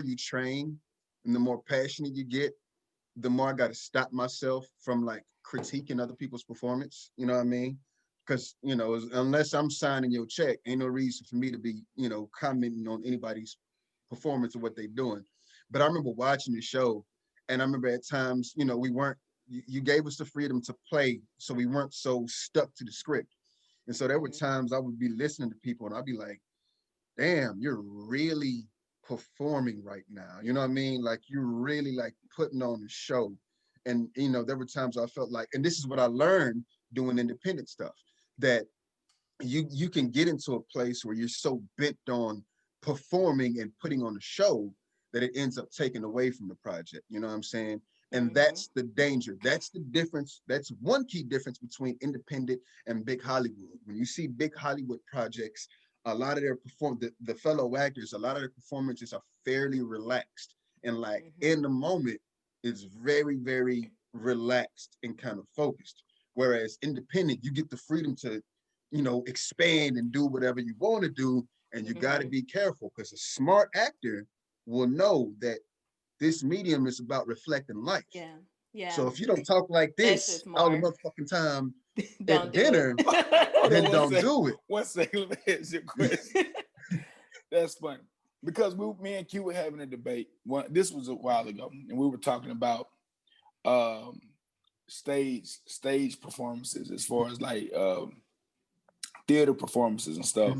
you train and the more passionate you get, the more I got to stop myself from like critiquing other people's performance. You know what I mean? Because, unless I'm signing your check, ain't no reason for me to be, commenting on anybody's performance or what they're doing. But I remember watching the show, and I remember at times, you gave us the freedom to play, so we weren't so stuck to the script. And so there were times I would be listening to people and I'd be like, damn, you're really performing right now. You know what I mean? Like you're really like putting on a show. And you know, there were times I felt like, and this is what I learned doing independent stuff, that you can get into a place where you're so bent on performing and putting on a show that it ends up taking away from the project. You know what I'm saying? And that's the danger. That's the difference. That's one key difference between independent and big Hollywood. When you see big Hollywood projects, a lot of their the fellow actors, a lot of their performances are fairly relaxed. And like in the moment, it's very, very relaxed and kind of focused. Whereas independent, you get the freedom to, you know, expand and do whatever you want to do. And you got to be careful, because a smart actor will know that this medium is about reflecting life.
Yeah. Yeah.
So if you don't talk like this all the motherfucking time at dinner, then don't do it.
One second, let me ask you a question. That's funny. Because me and Q were having a debate. This was a while ago, and we were talking about stage performances, as far as like theater performances and stuff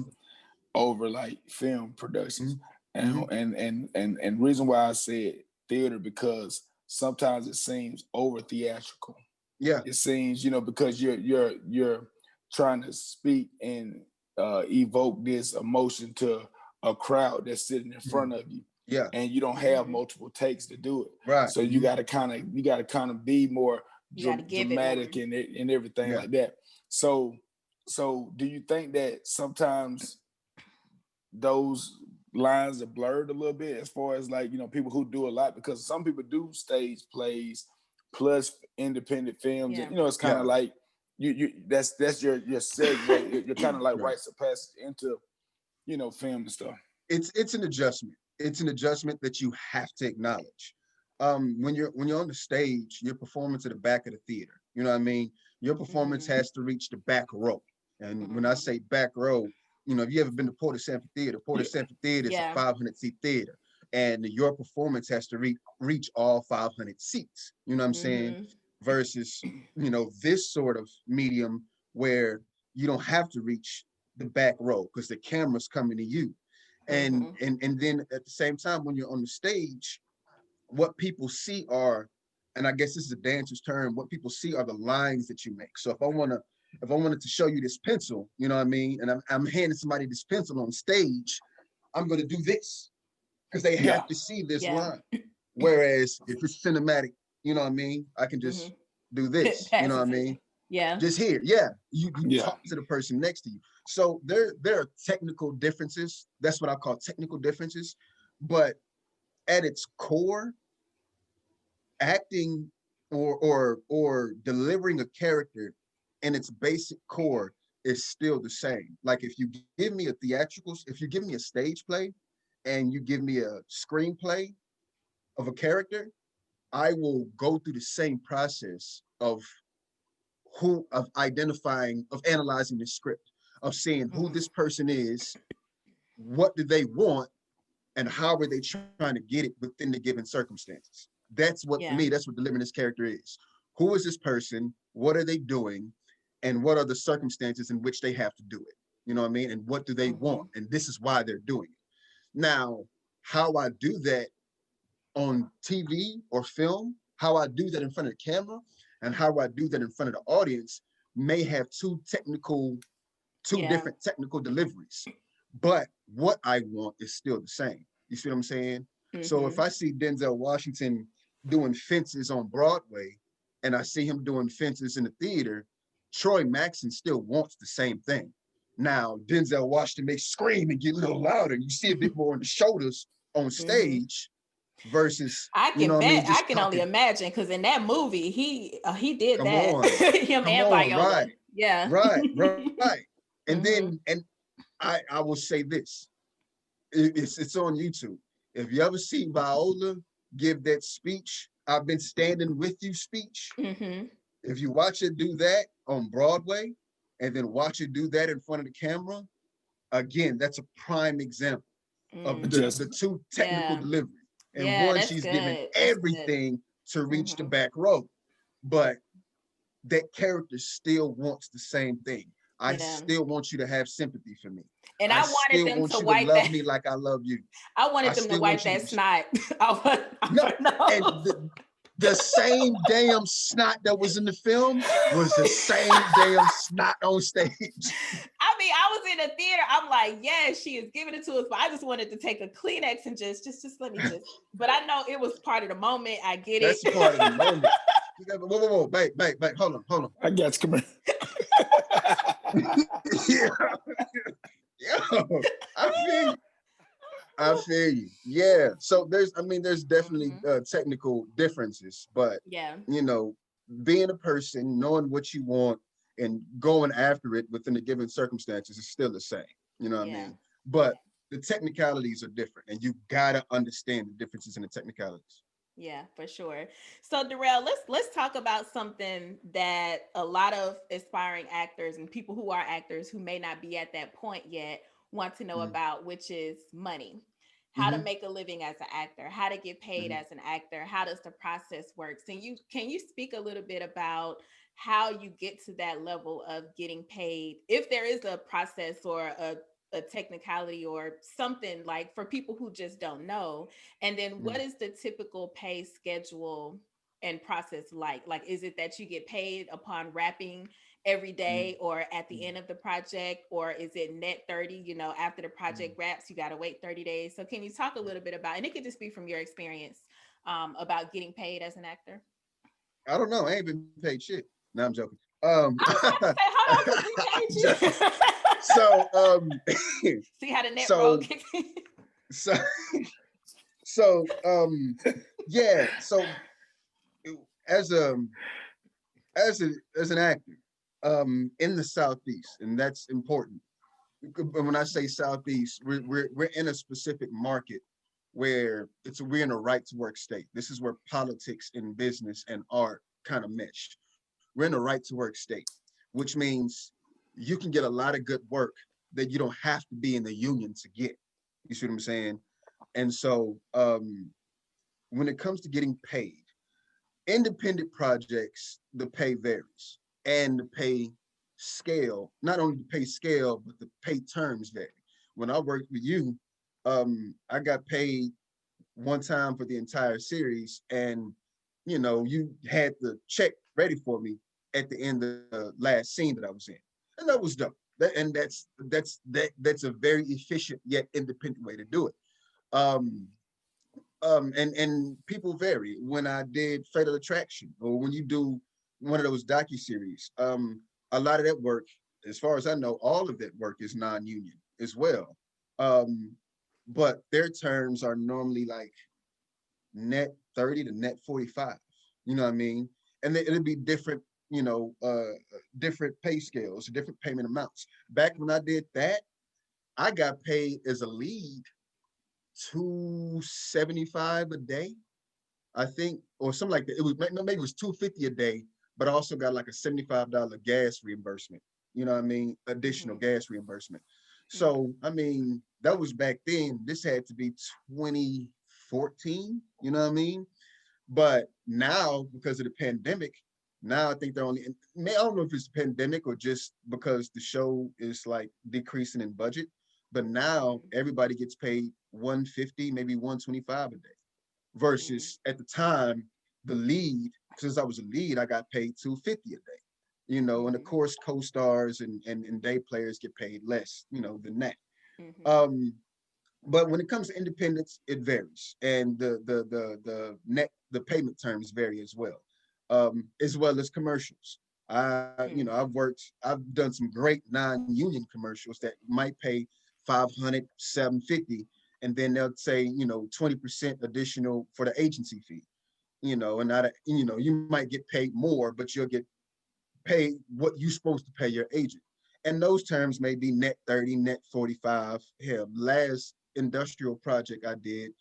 over like film productions. And reason why I said theater, because sometimes it seems over theatrical.
Yeah.
It seems, you know, because you're trying to speak and evoke this emotion to a crowd that's sitting in front of you.
Yeah.
And you don't have multiple takes to do it.
Right.
So you gotta kind of be more dramatic and everything like that. So do you think that sometimes those lines are blurred a little bit, as far as like, you know, people who do a lot, because some people do stage plays plus independent films, and you know, it's kind of like you that's your segue. You're kind of like rites of passage into, you know, film and stuff.
It's an adjustment. It's an adjustment that you have to acknowledge. When you're on the stage, you're performing to the back of the theater. You know what I mean? Your performance has to reach the back row. And when I say back row, you know, if you ever been to Porter Sanford Theater is a 500-seat theater, and your performance has to reach all 500 seats. You know what I'm saying? Versus, you know, this sort of medium where you don't have to reach the back row because the camera's coming to you. And then at the same time, when you're on the stage, what people see are, and I guess this is a dancer's term, what people see are the lines that you make. So if I wanted to show you this pencil, you know what I mean, and I'm handing somebody this pencil on stage, I'm going to do this because they have to see this line. Whereas if it's cinematic, you know what I mean, I can just do this, you know what I mean?
Yeah.
Just here. You talk to the person next to you. So there are technical differences. That's what I call technical differences. But at its core, acting or delivering a character in its basic core is still the same. Like if you give me if you give me a stage play and you give me a screenplay of a character, I will go through the same process of analyzing the script, of seeing who this person is, what do they want, and how are they trying to get it within the given circumstances. That's what, for me, that's what delivering this character is. Who is this person? What are they doing? And what are the circumstances in which they have to do it? You know what I mean? And what do they want? And this is why they're doing it. Now, how I do that on TV or film, how I do that in front of the camera, and how I do that in front of the audience may have two different technical deliveries. But what I want is still the same. You see what I'm saying? So if I see Denzel Washington doing fences on Broadway and I see him doing fences in the theater, Troy Maxson still wants the same thing. Now, Denzel Washington may scream and get a little louder. You see a bit more on the shoulders on stage versus,
I can only imagine, because in that movie, he did that. Him and Viola.
Right.
Yeah.
Right. And then, and I will say this, it's on YouTube. If you ever see Viola give that speech, I've been standing with you speech, if you watch her do that on Broadway and then watch her do that in front of the camera, again, that's a prime example of the two technical deliveries. And one, she's giving everything to reach the back row, but that character still wants the same thing. I
Yeah.
still want you to have sympathy for me.
And
I
I wanted
still
them
want
to
you to
wipe
love
that.
me like I love you.
I wanted
I
them to
still
wipe
want you
that
to
snot.
no,
No.
and the same damn snot that was in the film was the same damn snot on stage.
I mean, I was in the theater. I'm like, yes, she is giving it to us, but I just wanted to take a Kleenex and just let me just. But I know it was part of the moment. I get it.
That's part of the moment. Whoa, babe, hold on.
I got you. Come
Yeah, yo, I feel you. I feel you. Yeah. So there's definitely technical differences, but
Yeah.
you know, being a person, knowing what you want and going after it within the given circumstances is still the same. You know what I
Yeah.
mean? But the technicalities are different, and you gotta understand the differences in the technicalities.
Yeah, for sure. So Durrell, let's talk about something that a lot of aspiring actors and people who are actors who may not be at that point yet want to know
Mm-hmm.
about, which is money. How to
Mm-hmm.
make a living as an actor, how to get paid
Mm-hmm.
as an actor, how does the process work? So can you speak a little bit about how you get to that level of getting paid, if there is a process or a technicality or something, like for people who just don't know? And then what is the typical pay schedule and process like? Like, is it that you get paid upon wrapping every
Mm-hmm.
day or at the end of the project, or is it net 30, after the project wraps, you got to wait 30 days? So can you talk a little bit about, and it could just be from your experience, about getting paid as an actor?
I don't know. I ain't been paid shit. No, I'm joking.
I was about to say, hold on, because we paid you.
so
See how the net roll
so
kicks in?
so so yeah. So as a as an actor in the Southeast, and that's important. When I say Southeast, we're in a specific market where we're in a right to work state. This is where politics and business and art kind of mesh. We're in a right to work state, which means you can get a lot of good work that you don't have to be in the union to get. You see what I'm saying? And so when it comes to getting paid, independent projects, the pay varies, and the pay scale, not only the pay scale, but the pay terms vary. When I worked with you, I got paid one time for the entire series, and you had the check ready for me at the end of the last scene that I was in, and that was dope. That's a very efficient yet independent way to do it. Um, and people vary. When I did Fatal Attraction, or when you do one of those docuseries, a lot of that work, as far as I know, all of that work is non-union as well. Um, but their terms are normally like net 30 to net 45. You know what I mean? And it'll be different, different pay scales, different payment amounts. Back when I did that, I got paid as a lead 275 a day, I think, or something like that. It was maybe it was 250 a day, but I also got like a $75 gas reimbursement. You know what I mean? Additional gas reimbursement. So I mean, that was back then. This had to be 2014. You know what I mean? But now, because of the pandemic, now I think they're only. I don't know if it's the pandemic or just because the show is like decreasing in budget. But now everybody gets paid 150, maybe 125 a day. Versus at the time, the lead, since I was a lead, I got paid 250 a day. And of course, co-stars and day players get paid less, than that. But when it comes to independence, it varies, and the payment terms vary as well as commercials. I've done some great non-union commercials that might pay 500, 750, and then they'll say 20% additional for the agency fee. And not you might get paid more, but you'll get paid what you're supposed to pay your agent. And those terms may be net 30, net 45. Hell, last industrial project I did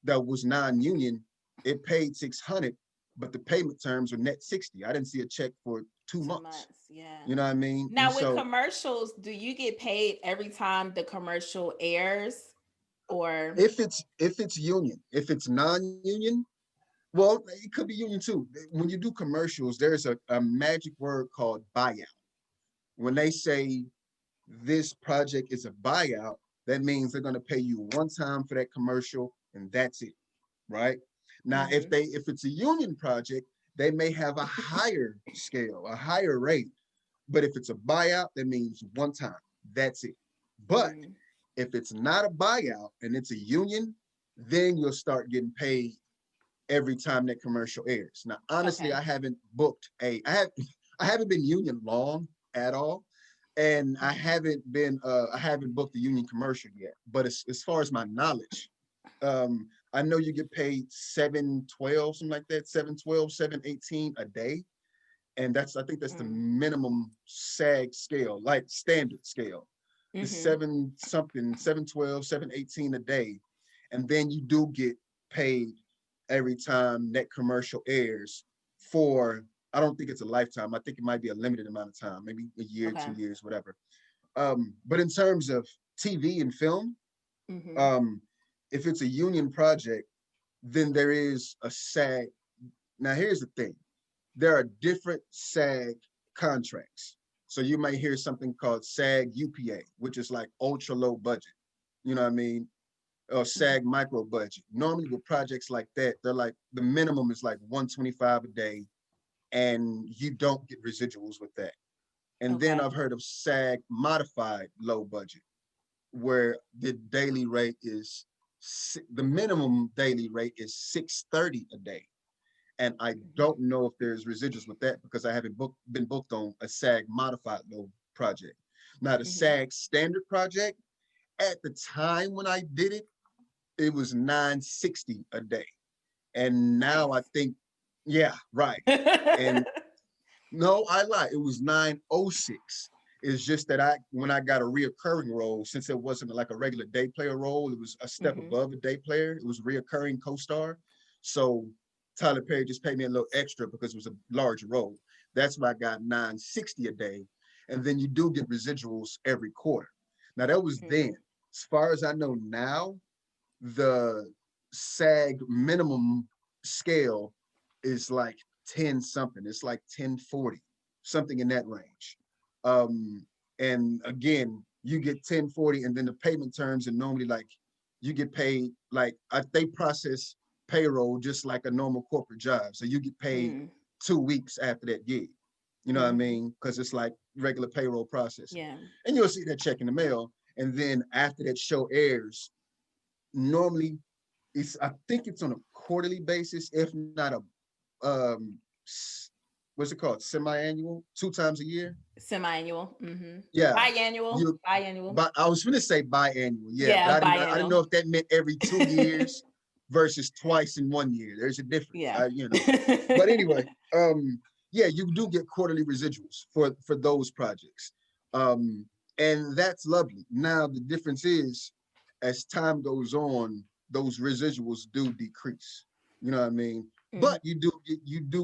that was non-union, it paid 600, but the payment terms were net 60. I didn't see a check for 2 months.
Yeah.
You know what I mean? And
Now with
so
commercials, do you get paid every time the commercial airs, or
if it's union, if it's non-union, well, it could be union too. When you do commercials, there's a magic word called buyout. when they say this project is a buyout, that means they're going to pay you one time for that commercial and that's it, right? Now, if it's a union project, they may have a higher scale, a higher rate. But if it's a buyout, that means one time, that's it. But if it's not a buyout and it's a union, then you'll start getting paid every time that commercial airs. Now, honestly, I haven't been union long at all. And I haven't booked a union commercial yet. But as far as my knowledge, I know you get paid 712, something like that, 712, 718 a day. And I think that's the minimum SAG scale, like standard scale. It's 712, 718 a day. And then you do get paid every time that commercial airs for, I don't think it's a lifetime. I think it might be a limited amount of time, maybe a year, 2 years, whatever. But in terms of TV and film, if it's a union project, then there is a SAG. Now, here's the thing. There are different SAG contracts. So you might hear something called SAG UPA, which is like ultra low budget. You know what I mean? Or SAG micro budget. Normally with projects like that, they're like, the minimum is like 125 a day and you don't get residuals with that. And then I've heard of SAG modified low budget, where the minimum daily rate is $630 a day. And I don't know if there's residuals with that because I haven't been booked on a SAG modified low project. Now the SAG standard project, at the time when I did it, it was $960 a day. And now I think, yeah, right. And no, I lied. It was $906. It's just that when I got a reoccurring role, since it wasn't like a regular day player role, it was a step above a day player. It was reoccurring co-star. So Tyler Perry just paid me a little extra because it was a large role. That's why I got $960 a day. And then you do get residuals every quarter. Now that was then. As far as I know now, the SAG minimum scale is like 10 something. It's like 1040, something in that range. And again, you get 1040 and then the payment terms are normally like, you get paid like they process payroll just like a normal corporate job. So you get paid 2 weeks after that gig. You know what I mean? Because it's like regular payroll process.
Yeah.
And you'll see that check in the mail. And then after that show airs, normally I think it's on a quarterly basis, if not a what's it called? Semi-annual, 2 times a year.
Semi-annual.
Yeah.
Biannual. Biannual.
But I was going to say biannual. Yeah. But I didn't know if that meant every 2 years versus twice in 1 year. There's a difference.
Yeah.
But anyway, yeah, you do get quarterly residuals for those projects. And that's lovely. Now the difference is, as time goes on, those residuals do decrease. You know what I mean? But you do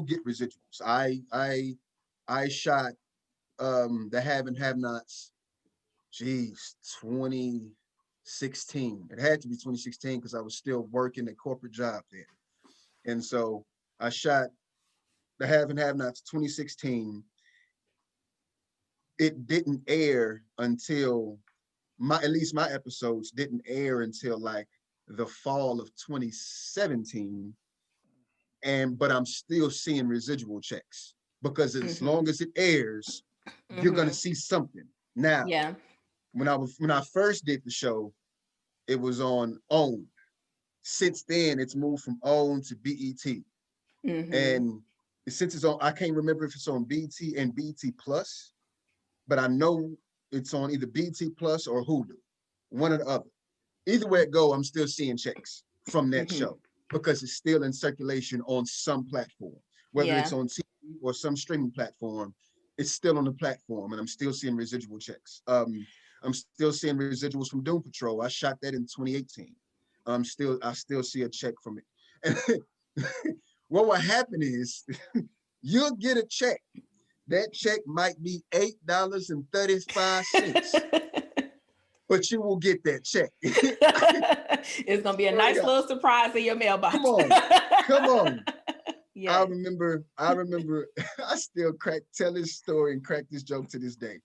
get residuals. I shot the Have and Have Nots, 2016. It had to be 2016 because I was still working a corporate job then. And so I shot the Have and Have Nots 2016. It didn't air until at least my episodes didn't air until like the fall of 2017. But I'm still seeing residual checks because as long as it airs, you're gonna see something. Now, when I first did the show, it was on OWN. Since then, it's moved from OWN to BET. And since it's on, I can't remember if it's on BET and BET Plus, but I know it's on either BET Plus or Hulu, one or the other. Either way it go, I'm still seeing checks from that show because it's still in circulation on some platform, whether it's on TV or some streaming platform. It's still on the platform, and I'm still seeing residual checks. I'm still seeing residuals from Doom Patrol. I shot that in 2018. I still see a check from it. And what will happen is you'll get a check. That check might be $8.35, but you will get that check.
It's gonna be a nice little surprise in your mailbox.
Come on. Yeah. I remember. I still tell this story and crack this joke to this day.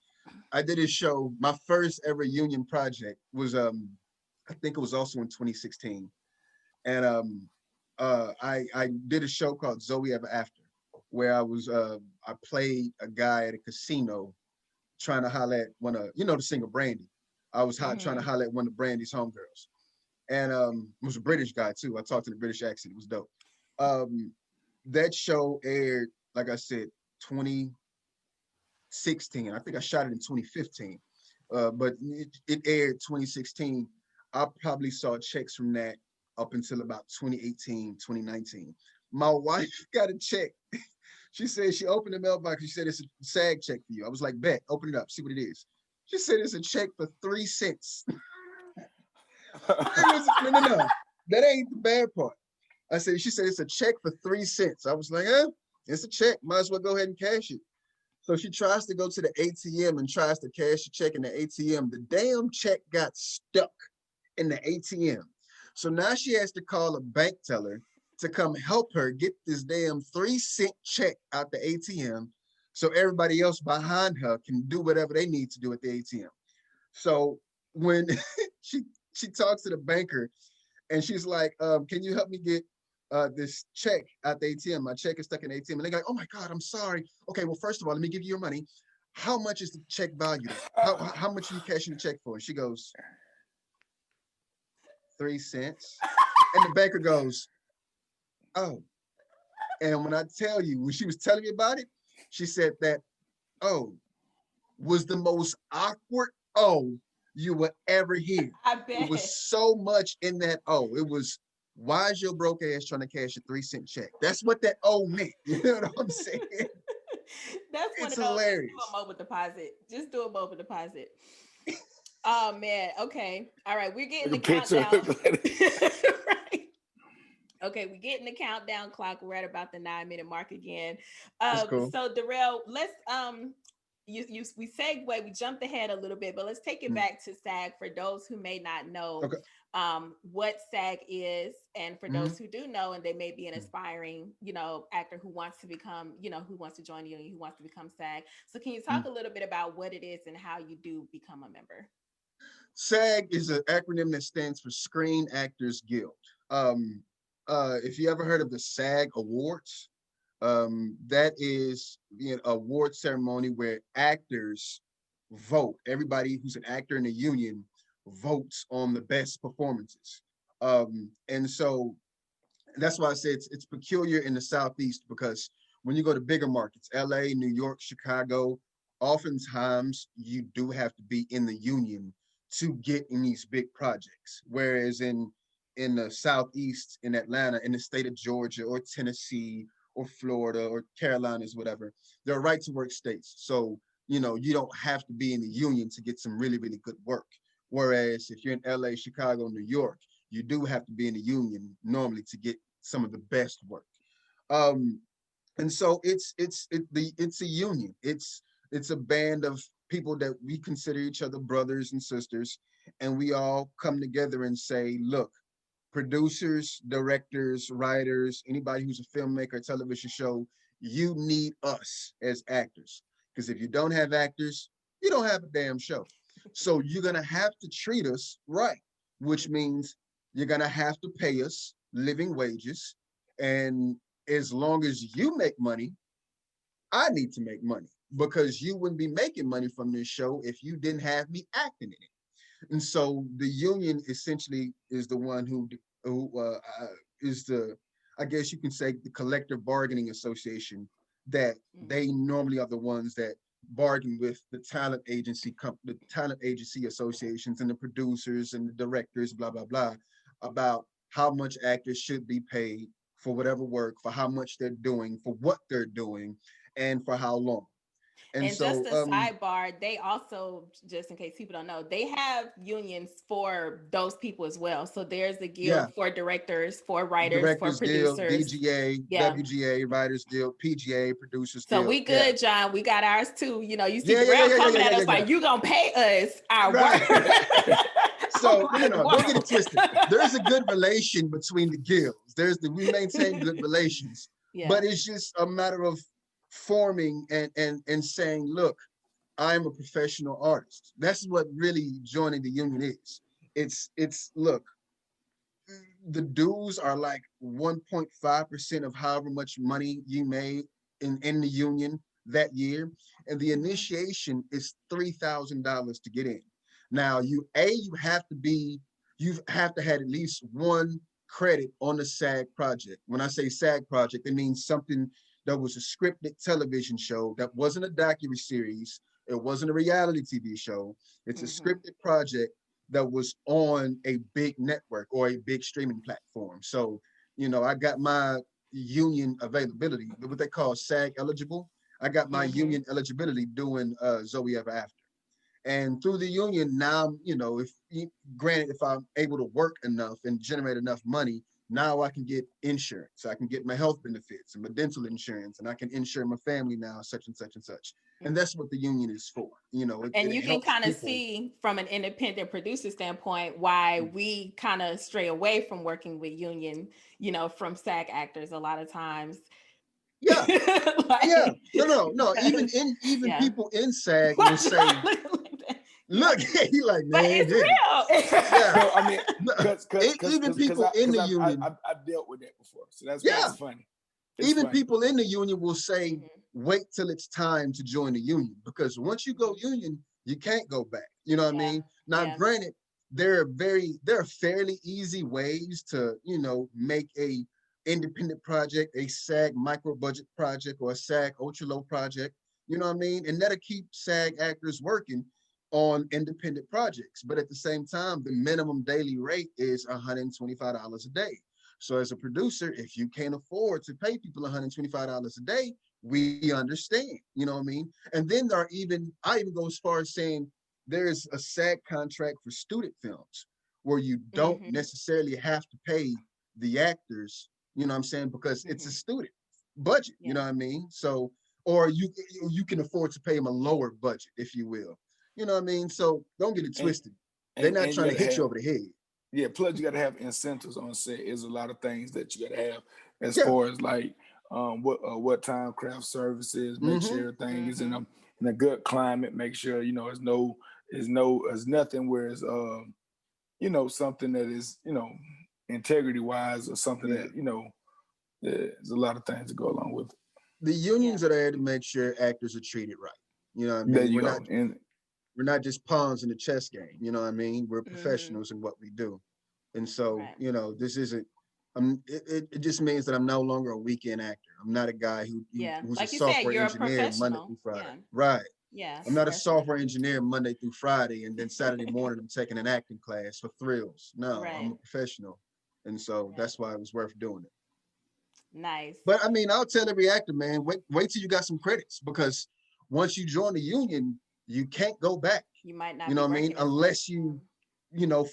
I did a show. My first ever union project was I think it was also in 2016, and I did a show called Zoe Ever After, where I played a guy at a casino trying to holler at one of the singer Brandy. I was trying to holler at one of Brandy's homegirls, and it was a British guy too. I talked in a British accent. It was dope. That show aired, like I said, 2016. I think I shot it in 2015, but it aired 2016. I probably saw checks from that up until about 2018, 2019. My wife got a check. She said she opened the mailbox. She said, it's a SAG check for you. I was like, bet, open it up, see what it is. She said it's a check for 3 cents. No. That ain't the bad part. She said it's a check for 3 cents. I was like, it's a check. Might as well go ahead and cash it. So she tries to go to the ATM and tries to cash the check in the ATM. The damn check got stuck in the ATM. So now she has to call a bank teller to come help her get this damn 3-cent check out the ATM so everybody else behind her can do whatever they need to do at the ATM. So when she talks to the banker and she's like, can you help me get this check out the ATM? My check is stuck in the ATM. And they're like, oh my God, I'm sorry. Okay, well, first of all, let me give you your money. How much is the check valued? How much are you cashing the check for? And she goes, 3 cents. And the banker goes, oh. And when I tell you, when she was telling me about it, she said that, oh, was the most awkward oh you would ever hear.
I bet.
It was so much in that oh. It was, why is your broke ass trying to cash a 3-cent check? That's what that oh meant. You know what I'm saying?
That's
it's
one of those.
hilarious.
Just do a mobile deposit. Just do a mobile deposit. Oh man. Okay. All right. We're getting the countdown. Right. Okay, we're getting the countdown clock. We're at about the 9-minute mark again.
Cool.
So Durrell, let's we segue, we jumped ahead a little bit, but let's take it back to SAG for those who may not know what SAG is, and for those who do know, and they may be an aspiring, actor who wants to become, who wants to join the union, who wants to become SAG. So can you talk a little bit about what it is and how you do become a member?
SAG is an acronym that stands for Screen Actors Guild. If you ever heard of the SAG Awards, that is an award ceremony where actors vote. Everybody who's an actor in the union votes on the best performances. And so that's why I say it's peculiar in the Southeast, because when you go to bigger markets, LA, New York, Chicago, oftentimes you do have to be in the union to get in these big projects. Whereas in the Southeast, in Atlanta, in the state of Georgia or Tennessee or Florida or Carolinas, whatever, they're right to work states. So, you don't have to be in the union to get some really, really good work. Whereas if you're in LA, Chicago, New York, you do have to be in the union normally to get some of the best work. And so it's a union. It's a band of people that we consider each other brothers and sisters, and we all come together and say, look, producers, directors, writers, anybody who's a filmmaker, television show, you need us as actors. Because if you don't have actors, you don't have a damn show. So you're going to have to treat us right, which means you're going to have to pay us living wages. And as long as you make money, I need to make money, because you wouldn't be making money from this show if you didn't have me acting in it. And so the union essentially is the one who is the, I guess you can say, the collective bargaining association, that they normally are the ones that bargain with the talent agency associations and the producers and the directors, blah, blah, blah, about how much actors should be paid for whatever work, for how much they're doing, for what they're doing, and for how long.
And so, just a sidebar, they also, just in case people don't know, they have unions for those people as well. So there's a guild for directors, for writers, for producers.
Guild, DGA, WGA, Writers Guild, PGA, Producers Guild.
So we good, John. We got ours too. You see Durrell coming at us like, you gonna pay us our work.
So, don't get it twisted. There's a good relation between the guilds. We maintain good relations. Yeah. But it's just a matter of forming and saying, look, I'm a professional artist. That's what really joining the union is. It's look, the dues are like 1.5% of however much money you made in the union that year. And the initiation is $3,000 to get in. Now you have to have at least one credit on the SAG project. When I say SAG project, it means something that was a scripted television show that wasn't a docuseries. It wasn't a reality TV show. It's a scripted project that was on a big network or a big streaming platform. So, I got my union availability, what they call SAG eligible. I got my union eligibility doing Zoe Ever After. And through the union now, granted, if I'm able to work enough and generate enough money, now I can get insurance. I can get my health benefits and my dental insurance, and I can insure my family now, such and such and such. And that's what the union is for.
And you can kind of see from an independent producer standpoint why we kind of stray away from working with union, from SAG actors a lot of times.
Yeah. No. Even people in SAG will say, look, he like, man,
but it's real.
No, I mean,
even people in the union.
I've dealt with that before, so that's funny.
Even people in the union will say, wait till it's time to join the union, because once you go union, you can't go back. You know what I mean? Now, granted, there are fairly easy ways to, make a independent project, a SAG micro budget project, or a SAG ultra low project. You know what I mean? And that'll keep SAG actors working on independent projects. But at the same time, the minimum daily rate is $125 a day. So as a producer, if you can't afford to pay people $125 a day, we understand, you know what I mean? And then I even go as far as saying there's a SAG contract for student films where you don't necessarily have to pay the actors, you know what I'm saying? Because it's a student budget, you know what I mean? So, or you can afford to pay them a lower budget, if you will. You know what I mean? So don't get it twisted. They're not trying to hit you over the head.
Yeah, plus you got to have incentives on set. There's a lot of things that you got to have as far as like what time craft services, make sure everything is in a good climate, make sure, there's nothing where it's, something that is, integrity wise or something that, there's a lot of things that go along with it.
The unions are there to make sure actors are treated right. You know what I mean?
There you go.
We're not just pawns in the chess game. You know what I mean? We're professionals in what we do. And so, this isn't, it just means that I'm no longer a weekend actor. I'm not a guy who's
like
a software engineer Monday through Friday. Right.
Yeah.
I'm not a software engineer Monday through Friday, and then Saturday morning I'm taking an acting class for thrills. No, I'm a professional. And so that's why it was worth doing it.
Nice.
But I mean, I'll tell every actor, man, wait till you got some credits, because once you join the union, you can't go back.
You might not.
You know what I mean? Unless you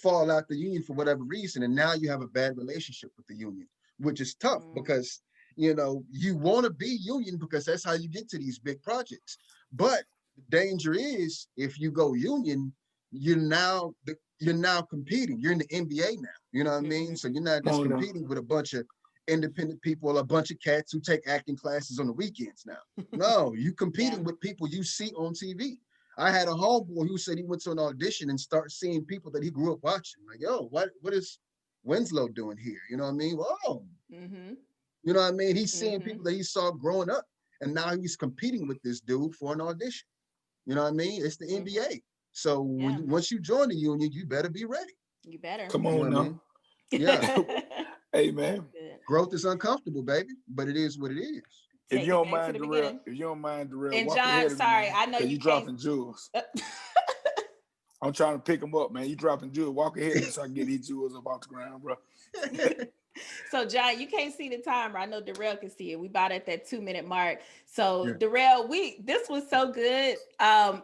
fall out the union for whatever reason, and now you have a bad relationship with the union, which is tough because you want to be union because that's how you get to these big projects. But the danger is if you go union, you're now competing. You're in the NBA now. You know what I mean? So you're not just competing with a bunch of independent people, a bunch of cats who take acting classes on the weekends now. No, you competing with people you see on TV. I had a homeboy who said he went to an audition and start seeing people that he grew up watching. Like, yo, what is Winslow doing here? You know what I mean? Whoa. You know what I mean? He's seeing people that he saw growing up, and now he's competing with this dude for an audition. You know what I mean? It's the NBA. So once you join the union, you better be ready.
You better.
Come on now.
I mean? Yeah.
Hey, man.
Growth is uncomfortable, baby, but it is what it is.
If you don't mind, Durrell,
and
walk
John,
ahead of me,
sorry, I know
you dropping jewels. I'm trying to pick them up, man. You dropping jewels. Walk ahead of me so I can get these jewels up off the ground, bro.
So, John, you can't see the timer. I know Durrell can see it. We about at that 2-minute mark. So, Durrell, this was so good.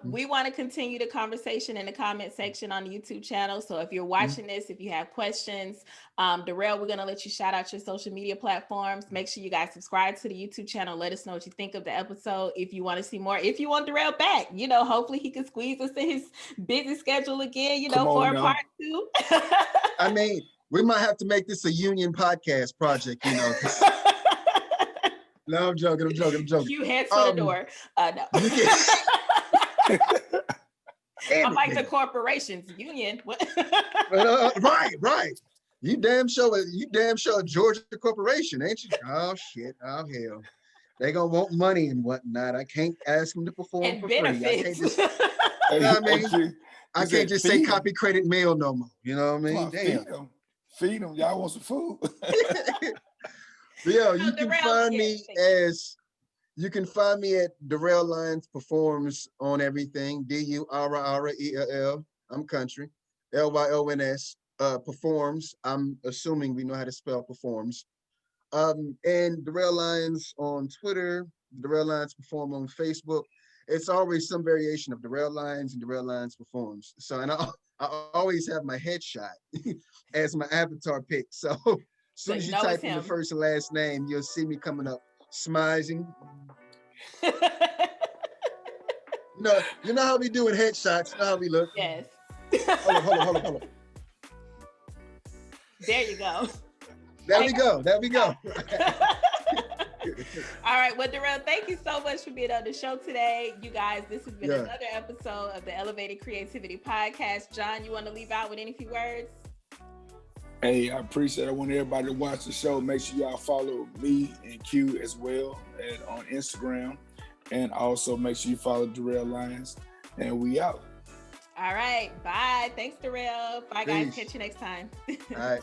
We want to continue the conversation in the comment section on the YouTube channel. So if you're watching this, if you have questions, Durrell, we're going to let you shout out your social media platforms. Make sure you guys subscribe to the YouTube channel. Let us know what you think of the episode. If you want to see more, if you want Durrell back, hopefully he can squeeze us in his busy schedule again, for a part 2.
I mean, we might have to make this a union podcast project, No, I'm joking.
You head for the door. No. I'm like the corporations union.
Right. You damn sure a Georgia corporation, ain't you? Oh shit. Oh hell. They gonna want money and whatnot. I can't ask them to perform
and
for
benefits.
free. I can't just, you know what I mean? I can't just say copy credit mail no more. You know what I mean? Damn.
Feed them. Y'all want some food?
Yo, you can find me at Durrell Lyons Performs on everything. DURRELL. I'm country. LYONS. Performs. I'm assuming we know how to spell performs. And Durrell Lyons on Twitter. Durrell Lyons Perform on Facebook. It's always some variation of Durrell Lyons and Durrell Lyons Performs. So, and I always have my headshot as my avatar pic. So, as soon as you type in the first and last name, you'll see me coming up, smizing. You know how we do in headshots. You know how we look.
Yes.
Hold on.
There you go.
There we go.
All right. Well, Durrell, thank you so much for being on the show today. You guys, this has been another episode of the Elevated Creativity Podcast. John, you want to leave out with any few words?
Hey, I appreciate it. I want everybody to watch the show. Make sure y'all follow me and Q as well on Instagram. And also make sure you follow Durrell Lyons. And we out.
All right. Bye. Thanks, Durrell. Bye, guys. Catch you next time.
All right.